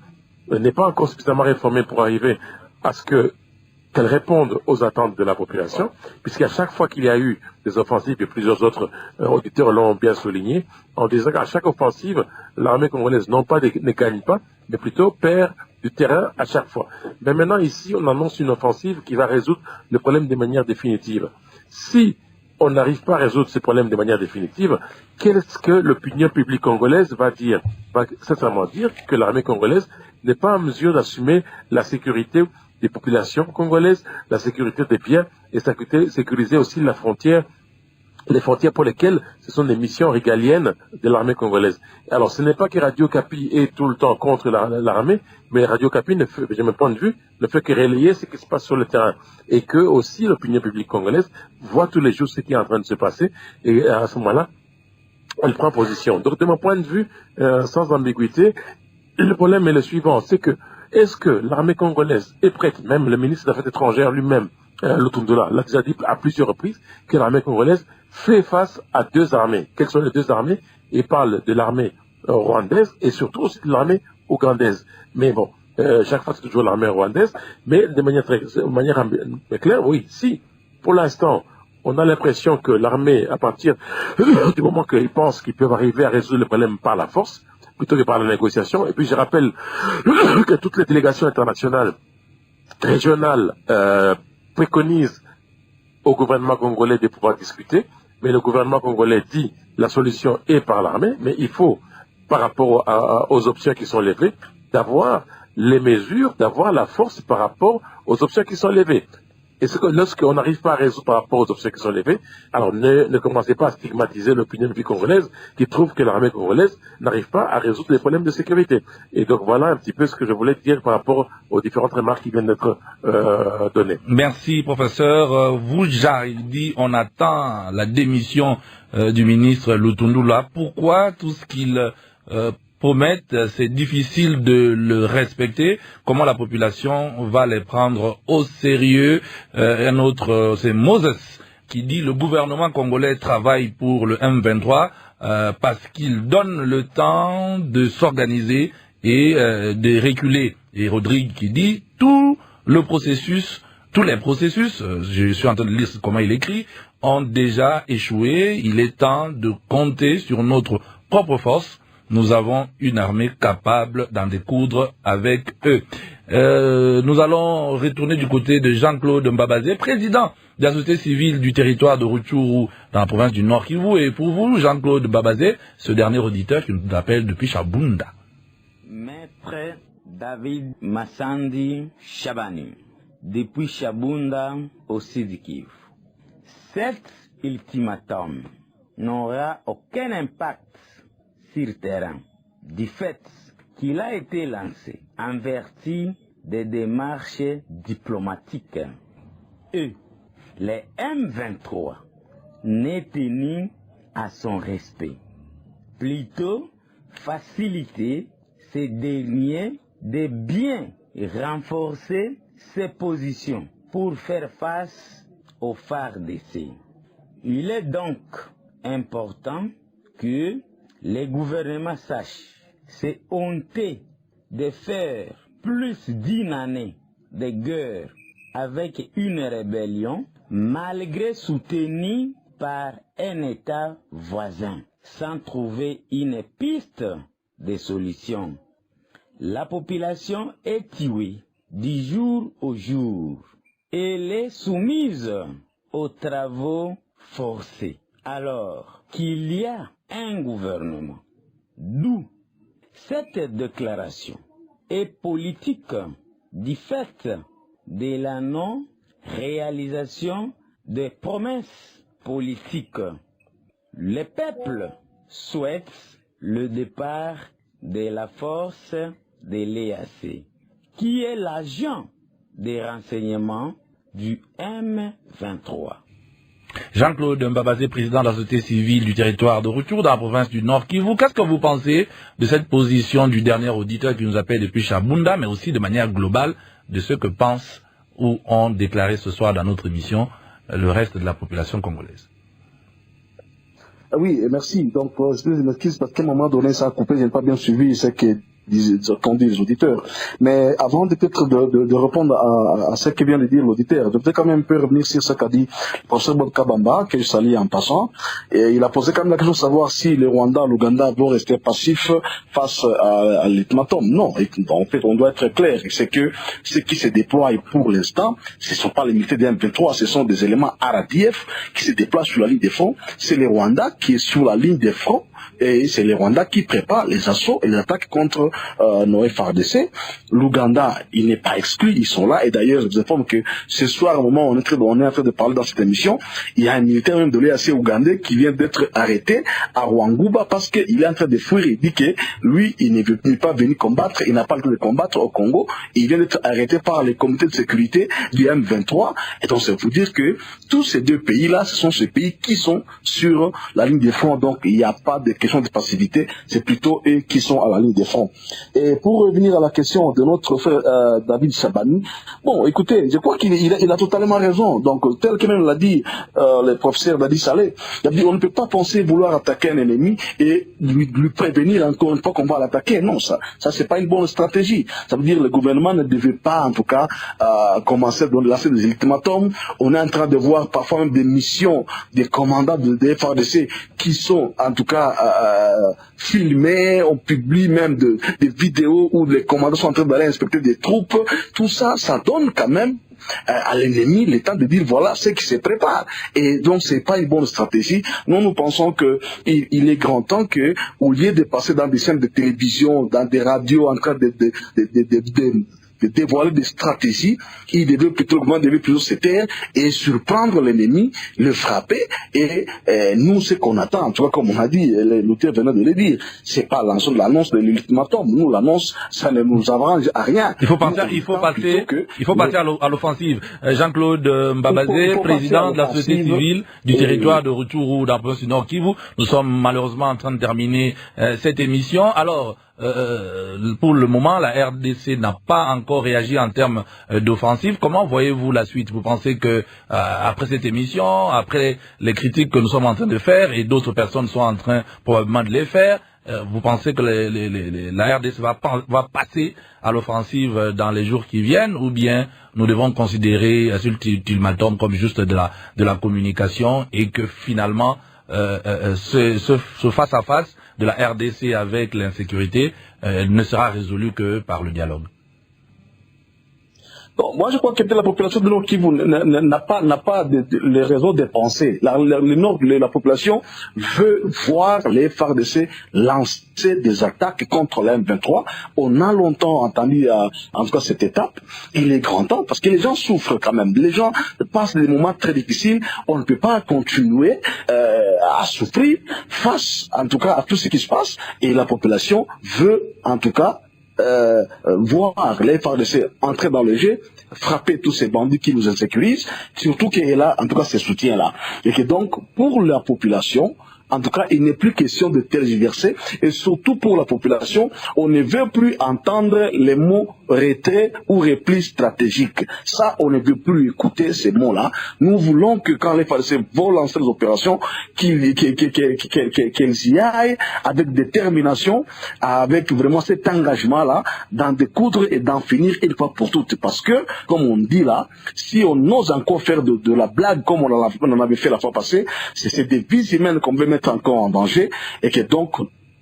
Elle n'est pas encore suffisamment réformée pour arriver à ce qu'elle réponde aux attentes de la population, puisqu'à chaque fois qu'il y a eu des offensives, et plusieurs autres auditeurs l'ont bien souligné, en disant qu'à chaque offensive, l'armée congolaise non pas ne gagne pas, mais plutôt perd du terrain à chaque fois. Mais maintenant, ici, on annonce une offensive qui va résoudre le problème de manière définitive. Si on n'arrive pas à résoudre ce problème de manière définitive, qu'est-ce que l'opinion publique congolaise va dire? Va sincèrement dire que l'armée congolaise n'est pas en mesure d'assumer la sécurité des populations congolaises, la sécurité des biens et sécuriser aussi la frontière, les frontières pour lesquelles ce sont des missions régaliennes de l'armée congolaise. Alors ce n'est pas que Radio Okapi est tout le temps contre l'armée, mais Radio Okapi, de mon point de vue, ne fait que relayer ce qui se passe sur le terrain. Et que aussi l'opinion publique congolaise voit tous les jours ce qui est en train de se passer, et à ce moment-là, elle prend position. Donc de mon point de vue, sans ambiguïté, le problème est le suivant, c'est que est-ce que l'armée congolaise est prête, même le ministre des Affaires étrangères lui-même, Lutundula, l'a déjà dit à plusieurs reprises, que l'armée congolaise fait face à deux armées. Quelles sont les deux armées? Il parle de l'armée rwandaise et surtout aussi de l'armée ougandaise. Mais bon, chaque fois c'est toujours l'armée rwandaise, mais de manière très claire, oui, si, pour l'instant, on a l'impression que l'armée, à partir du moment qu'ils pensent qu'ils peuvent arriver à résoudre le problème par la force, plutôt que par la négociation, et puis je rappelle que toutes les délégations internationales, régionales, préconisent au gouvernement congolais de pouvoir discuter, mais le gouvernement congolais dit la solution est par l'armée, mais il faut, par rapport aux options qui sont levées, d'avoir les mesures, d'avoir la force par rapport aux options qui sont levées. Et lorsqu'on n'arrive pas à résoudre par rapport aux options qui sont levées, alors ne commencez pas à stigmatiser l'opinion publique congolaise qui trouve que l'armée congolaise n'arrive pas à résoudre les problèmes de sécurité. Et donc voilà un petit peu ce que je voulais dire par rapport aux différentes remarques qui viennent d'être données. Merci professeur. Vous, Jaridi, on attend la démission du ministre Lutundula. Pourquoi tout ce qu'il promettent, c'est difficile de le respecter. Comment la population va les prendre au sérieux? Un autre, c'est Moses qui dit le gouvernement congolais travaille pour le M23 parce qu'il donne le temps de s'organiser et de reculer. Et Rodrigue qui dit tous les processus, je suis en train de lire comment il écrit, ont déjà échoué. Il est temps de compter sur notre propre force. Nous avons une armée capable d'en découdre avec eux. Nous allons retourner du côté de Jean-Claude Mbabazé, président de la société civile du territoire de Rutshuru dans la province du Nord Kivu. Et pour vous, Jean-Claude Mbabazé, ce dernier auditeur qui nous appelle depuis Chabunda. Maître David Massandi Chabani, depuis Chabunda au Sud Kivu. Cet ultimatum n'aura aucun impact sur terrain, du fait qu'il a été lancé en vertu des démarches diplomatiques. Et les M23 n'est tenu à son respect. Plutôt, faciliter ces derniers de bien renforcer ses positions pour faire face au FARDC. Il est donc important que les gouvernements sachent, c'est honteux de faire plus d'une année de guerre avec une rébellion, malgré soutenu par un État voisin, sans trouver une piste de solution. La population est tuée du jour au jour. Elle est soumise aux travaux forcés. Alors qu'il y a un gouvernement. D'où cette déclaration est politique du fait de la non-réalisation des promesses politiques. Le peuple souhaite le départ de la force de l'EAC, qui est l'agent des renseignements du M23. Jean-Claude Mbabazé, président de la société civile du territoire de Rutshuru dans la province du Nord Kivu. Qu'est-ce que vous pensez de cette position du dernier auditeur qui nous appelle depuis Chabunda, mais aussi de manière globale de ce que pensent ou ont déclaré ce soir dans notre émission le reste de la population congolaise? Oui, merci. Donc, je m'excuse parce qu'à un moment donné, ça a coupé, je n'ai pas bien suivi ce qu'ont dit les auditeurs. Mais avant peut-être de répondre à ce que vient de dire l'auditeur, je voudrais quand même un peu revenir sur ce qu'a dit le professeur Kabamba, que je salue en passant. Et il a posé quand même la question de savoir si le Rwanda, l'Ouganda vont rester passifs face à l'ultimatum. Non, en fait, on doit être clair. C'est que ce qui se déploie pour l'instant, ce ne sont pas les militaires des M23, ce sont des éléments RDF qui se déploient sur la ligne des fronts. C'est le Rwanda qui est sur la ligne des fronts. Et c'est les Rwandais qui préparent les assauts et les attaques contre nos FARDC. L'Ouganda, il n'est pas exclu, ils sont là. Et d'ailleurs, je vous informe que ce soir, au moment où on est en train de parler dans cette émission, il y a un militaire même de l'EAC ougandais qui vient d'être arrêté à Rwanguba parce qu'il est en train de fuir. Il dit que lui, il n'est pas venu combattre, il n'a pas le temps de combattre au Congo. Il vient d'être arrêté par les comités de sécurité du M23. Et donc, c'est pour dire que tous ces deux pays-là, ce sont ces pays qui sont sur la ligne des fronts. Donc, il n'y a pas de question de passivité, c'est plutôt eux qui sont à la ligne des fronts. Et pour revenir à la question de notre frère David Chabani, bon, écoutez, je crois qu'il a totalement raison. Donc, tel que même l'a dit le professeur Dadi Saleh, il a dit on ne peut pas penser vouloir attaquer un ennemi et lui prévenir encore une fois qu'on va l'attaquer. Non, ça c'est pas une bonne stratégie. Ça veut dire que le gouvernement ne devait pas, en tout cas, commencer à lancer des ultimatums. On est en train de voir parfois même des missions des commandants des FARDC qui sont, en tout cas, filmés, on publie même des vidéos où les commandants sont en train d'aller inspecter des troupes. Tout ça, ça donne quand même à l'ennemi le temps de dire voilà ce qui se prépare. Et donc c'est pas une bonne stratégie. Nous pensons que il est grand temps que, au lieu de passer dans des chaînes de télévision, dans des radios en train de dévoiler des stratégies, il devait plutôt se taire et surprendre l'ennemi, le frapper. Et nous, ce qu'on attend, en tout cas, comme on a dit, l'auteur venait de le dire, c'est pas l'annonce de l'ultimatum. Nous, l'annonce, ça ne nous arrange à rien. Il faut passer à l'offensive. Jean-Claude Mbabazé, président de la société civile du territoire de Rutshuru dans la province du Nord Kivu. Nous sommes malheureusement en train de terminer cette émission. Alors, pour le moment, la RDC n'a pas encore réagi en termes d'offensive. Comment voyez-vous la suite? Vous pensez que après cette émission, après les critiques que nous sommes en train de faire et d'autres personnes sont en train probablement de les faire, vous pensez que la RDC va passer à l'offensive dans les jours qui viennent, ou bien nous devons considérer cet ultimatum comme juste de la communication et que finalement ce face-à-face de la RDC avec l'insécurité ne sera résolu que par le dialogue? Bon, moi, je crois que la population de Nord Kivu n'a pas les raisons de penser. La population veut voir les FARDC lancer des attaques contre la M23. On a longtemps entendu, en tout cas, cette étape. Il est grand temps parce que les gens souffrent quand même. Les gens passent des moments très difficiles. On ne peut pas continuer à souffrir face, en tout cas, à tout ce qui se passe. Et la population veut, en tout cas, voir les FARDC entrer dans le jeu, frapper tous ces bandits qui nous insécurisent, surtout qu'il a en tout cas ce soutien-là. Et que donc, pour la population, en tout cas, il n'est plus question de tergiverser, et surtout pour la population, on ne veut plus entendre les mots retrait ou repli stratégique. Ça, on ne veut plus écouter ces mots-là. Nous voulons que quand les FARDC vont lancer les opérations, qu'ils y aillent avec détermination, avec vraiment cet engagement-là, d'en découdre et d'en finir une fois pour toutes. Parce que, comme on dit là, si on ose encore faire de la blague comme on en avait fait la fois passée, c'est des vies humaines qu'on veut mettre encore en danger, et que donc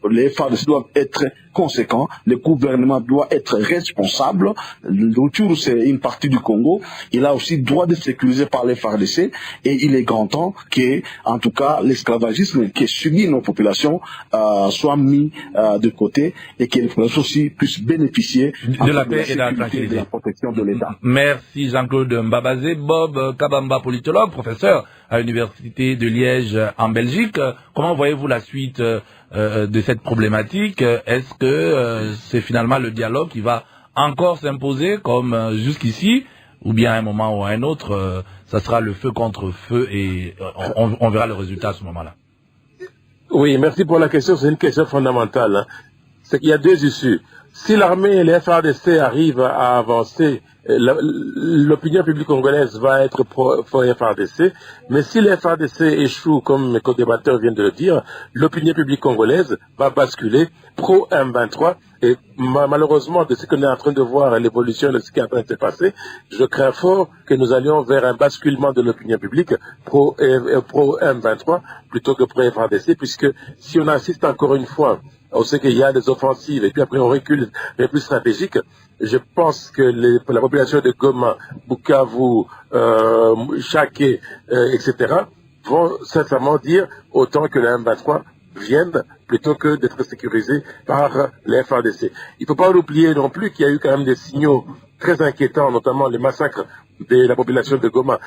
les FARDC doivent être conséquents, le gouvernement doit être responsable. Rutshuru, c'est une partie du Congo, il a aussi droit d'être sécurisé par les FARDC, et il est grand temps que, en tout cas, l'esclavagisme qui subit nos populations soit mis de côté, et que les populations aussi puissent bénéficier de la paix et de la tranquillité, de la protection de l'État. Merci Jean-Claude Mbabazé. Bob Kabamba, politologue, professeur à l'Université de Liège en Belgique. Comment voyez-vous la suite de cette problématique? Est-ce que c'est finalement le dialogue qui va encore s'imposer comme jusqu'ici, ou bien à un moment ou à un autre, ça sera le feu contre feu et on verra le résultat à ce moment-là? Oui, merci pour la question. C'est une question fondamentale. Hein. C'est qu'il y a deux issues. Si l'armée et les FARDC arrivent à avancer, l'opinion publique congolaise va être pro FARDC, mais si les FARDC échouent, comme mes co-débatteurs viennent de le dire, l'opinion publique congolaise va basculer pro M23, et malheureusement, de ce qu'on est en train de voir, l'évolution de ce qui est en train de se passer, je crains fort que nous allions vers un basculement de l'opinion publique pro M23 plutôt que pro FARDC, puisque si on assiste encore une fois, on sait qu'il y a des offensives et puis après on recule les plus stratégiques. Je pense que la population de Goma, Bukavu, Chaké, etc. vont sincèrement dire autant que la M23 vienne plutôt que d'être sécurisée par les FARDC. Il ne faut pas oublier non plus qu'il y a eu quand même des signaux très inquiétants, notamment les massacres de la population de Goma,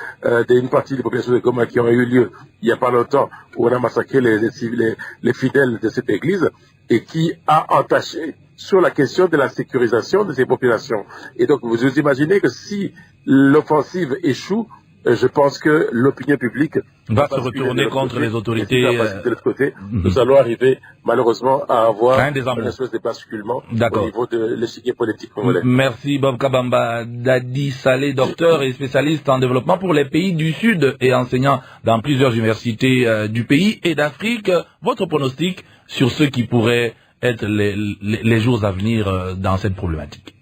d'une partie de la population de Goma qui ont eu lieu il n'y a pas longtemps, où on a massacré les fidèles de cette église, et qui a entaché sur la question de la sécurisation de ces populations. Et donc, vous imaginez que si l'offensive échoue, je pense que l'opinion publique va se retourner contre les autorités. De l'autre côté, nous allons arriver malheureusement à avoir une espèce de basculement au niveau de l'échiquier politique congolais. Merci Bob Kabamba. Dadi Saleh, docteur et spécialiste en développement pour les pays du Sud et enseignant dans plusieurs universités du pays et d'Afrique. Votre pronostic sur ce qui pourrait être les jours à venir dans cette problématique?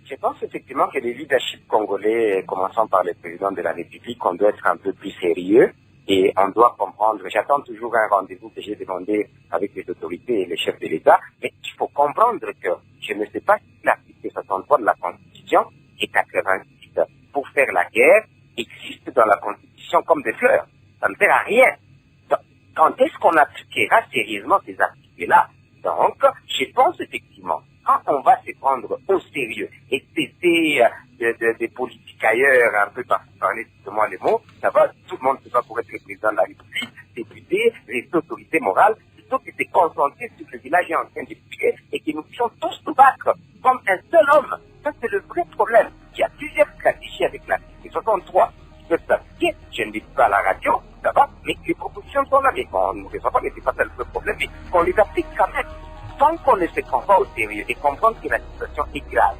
Je pense effectivement que le leadership congolais, commençant par le président de la République, on doit être un peu plus sérieux et on doit comprendre. J'attends toujours un rendez-vous que j'ai demandé avec les autorités et les chefs de l'État, mais il faut comprendre que je ne sais pas si l'article 63 de la Constitution et 88 pour faire la guerre existent dans la Constitution comme des fleurs. Ça ne sert à rien. Quand est-ce qu'on appliquera sérieusement ces articles-là? Donc, je pense effectivement, quand on va se prendre au sérieux et cesser des politiques ailleurs, un peu parler justement les mots, ça va, tout le monde ne peut pas pour être président de la République, député, rester autorité morale, plutôt que de se concentrer sur le village en train de tuer et que nous puissions tous nous battre comme un seul homme. Ça, c'est le vrai problème. Il y a plusieurs stratégies avec l'article 63 qui peuvent s'appliquer. Je ne dis pas à la radio, ça va, mais les propositions sont là, mais on ne les voit pas, mais c'est pas ça le vrai problème, mais qu'on les applique quand même. Tant qu'on ne se prend pas au sérieux et comprend que la situation est grave,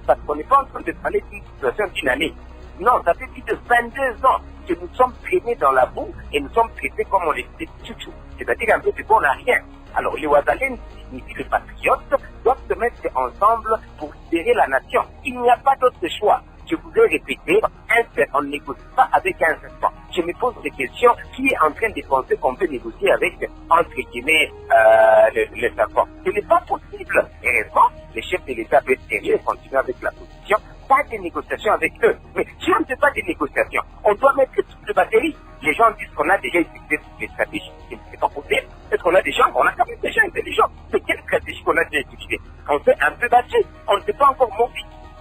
parce qu'on n'est pas en train de parler d'une situation d'une année. Non, ça fait plus de 22 ans que nous sommes traînés dans la boue et nous sommes traités comme on était tchouchou. C'est-à-dire un peu de bon à rien. Alors les Ouazalènes, signifient les patriotes, doivent se mettre ensemble pour libérer la nation. Il n'y a pas d'autre choix. Je vous ai répété, on ne négocie pas avec un serpent. Je me pose des questions, qui est en train de penser qu'on peut négocier avec, entre guillemets, le serpent? Ce n'est pas possible. Heureusement, les chefs de l'État peuvent être sérieux et continuer avec la position. Pas de négociations avec eux. Mais si on ne fait pas de négociations, on doit mettre toutes les batteries. Les gens disent qu'on a déjà utilisé toutes les stratégies. C'est pas possible. Est-ce qu'on a des gens, on a quand même des gens intelligents. C'est quelle stratégie qu'on a déjà utilisée? On s'est un peu battu. On ne s'est pas encore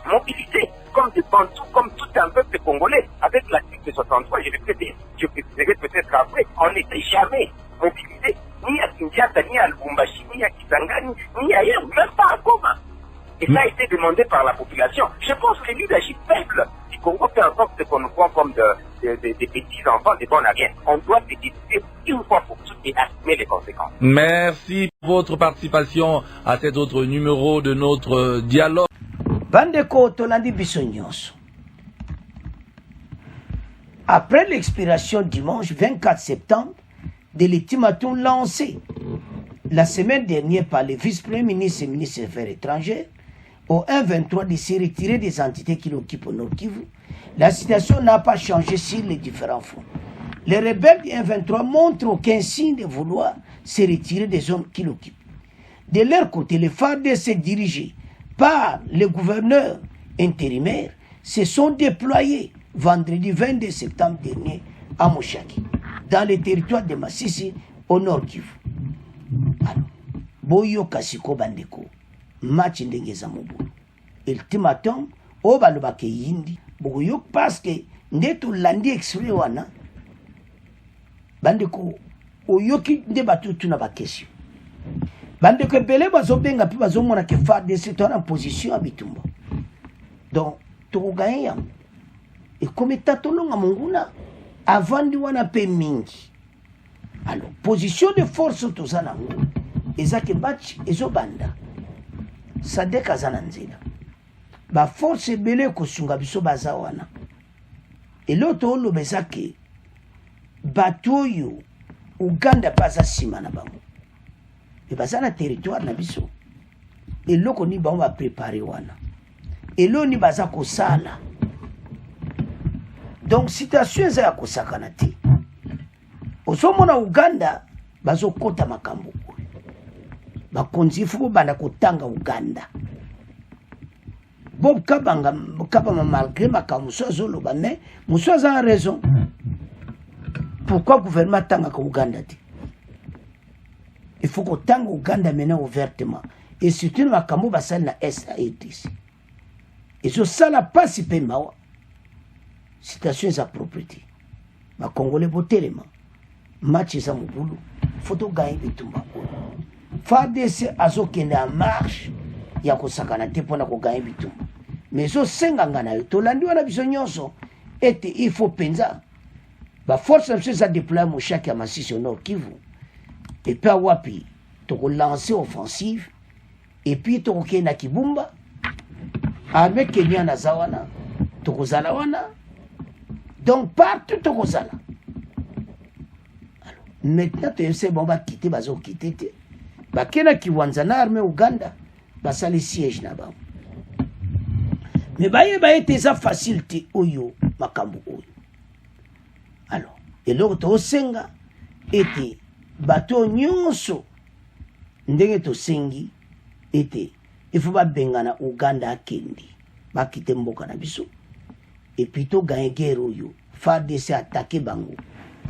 mobilisé. Comme des Bantous, comme tout un peuple congolais. Avec l'article 63, je préciserai peut-être après, on n'était jamais mobilisé. Ni à Kinshasa, ni à Lubumbashi, ni à Kisangani, ni ailleurs, même pas à Goma. Et ça a été demandé par la population. Je pense que les leadership faibles du Congo fait en sorte qu'on nous prend comme des petits enfants, des bons à rien. On doit se décider une fois pour toutes et assumer les conséquences. Merci pour votre participation à cet autre numéro de notre dialogue. Bandeko Tolandi Bissonyos. Après l'expiration dimanche 24 septembre de l'ultimatum lancé la semaine dernière par le vice-premier ministre et ministre des Affaires étrangères, au 1-23 de se retirer des entités qui l'occupent au Nord Kivu, la situation n'a pas changé sur les différents fronts. Les rebelles du 1-23 montrent aucun signe de vouloir se retirer des zones qui l'occupent. De leur côté, les FARDC dirigés par le gouverneur intérimaire se sont déployés vendredi 22 septembre dernier à Moshaki, dans le territoire de Massissi, au Nord Kivu. Alors, Boyo Kasiko Bandeko, match ndengeza mobulu. Ultimatum, obalobake yindi, Boyo parce que ndeto landi exprès wana, Bandeko, oyoki nde batutu na bakesio. Bandeko ebele bazobenga pi bazomona ke FARDC en position à Bitumba. Donc, tokoganye yango. Et comme tatononga monguna, avandi wana pe mingi. Alors, position de force tozanango, ezake match ezobanda. Sadek azana nzela. Ba force ebele kosunga biso baza wana. Et l'autre oloba ezake bato oyo Uganda baza sima na bango. Et baza na territoire na biso. Et loko ni bango ba préparer wana. Et lo ni baza kosala. Donc situation za ya kosakana te. Osomona Uganda bazo kota makambo. Bakonzi fuko banda kotanga Uganda. Bob Kabanga malgré makambo sozolo ba mais musoza a raison. Pourquoi le gouvernement tanga ko Uganda te? Il faut que tanga Uganda maintenant ouvertement. Et surtout makambo basal na SAETC. Et so sala pasi pe mawa. Situation za propriété. Ba Congolais botelema. Match za mubulu. Photo gagner bitumba. FARDC azokende en marche ya kosakana te pona ko gagner bitumba. Mais so senganga na yo tolandi wana biso nyonso ete il faut penza. Ba force na biso za déployer Moshaki ya Masisi au Nord Kivu. Et puis wapi toko lancer offensive et puis toko kena Kibumba avec Kenya na zawana toko zala wana. Donc partout toko zala. Maintenant tu sais bon va quitter bazo quitter te. Ba kena Kiwanzana armée Uganda ba sali siège na ba. Mais ba été ça facilité oyo makambo oyo. Alors, et l'autre osenga était bato nyonso ndenge to sengi était il faut pas bengana Uganda kendi bakite mboka na biso et puis to gagner guerre yo FARDC attaquer bango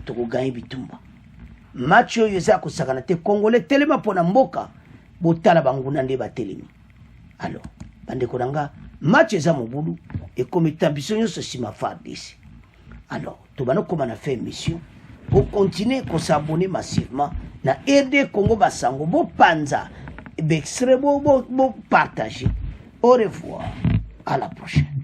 to ko gagner bitumba match yo za ko sakana te congolais telema pona mboka botala bango na nde batelemi alors bande ko nanga match za mobulu et comme établissement yo sima FARDC alors to bana ko na faire mission pour continuer à s'abonner massivement na RD Congo Basango bo panza et extrêmement bon partager. Au revoir, à la prochaine.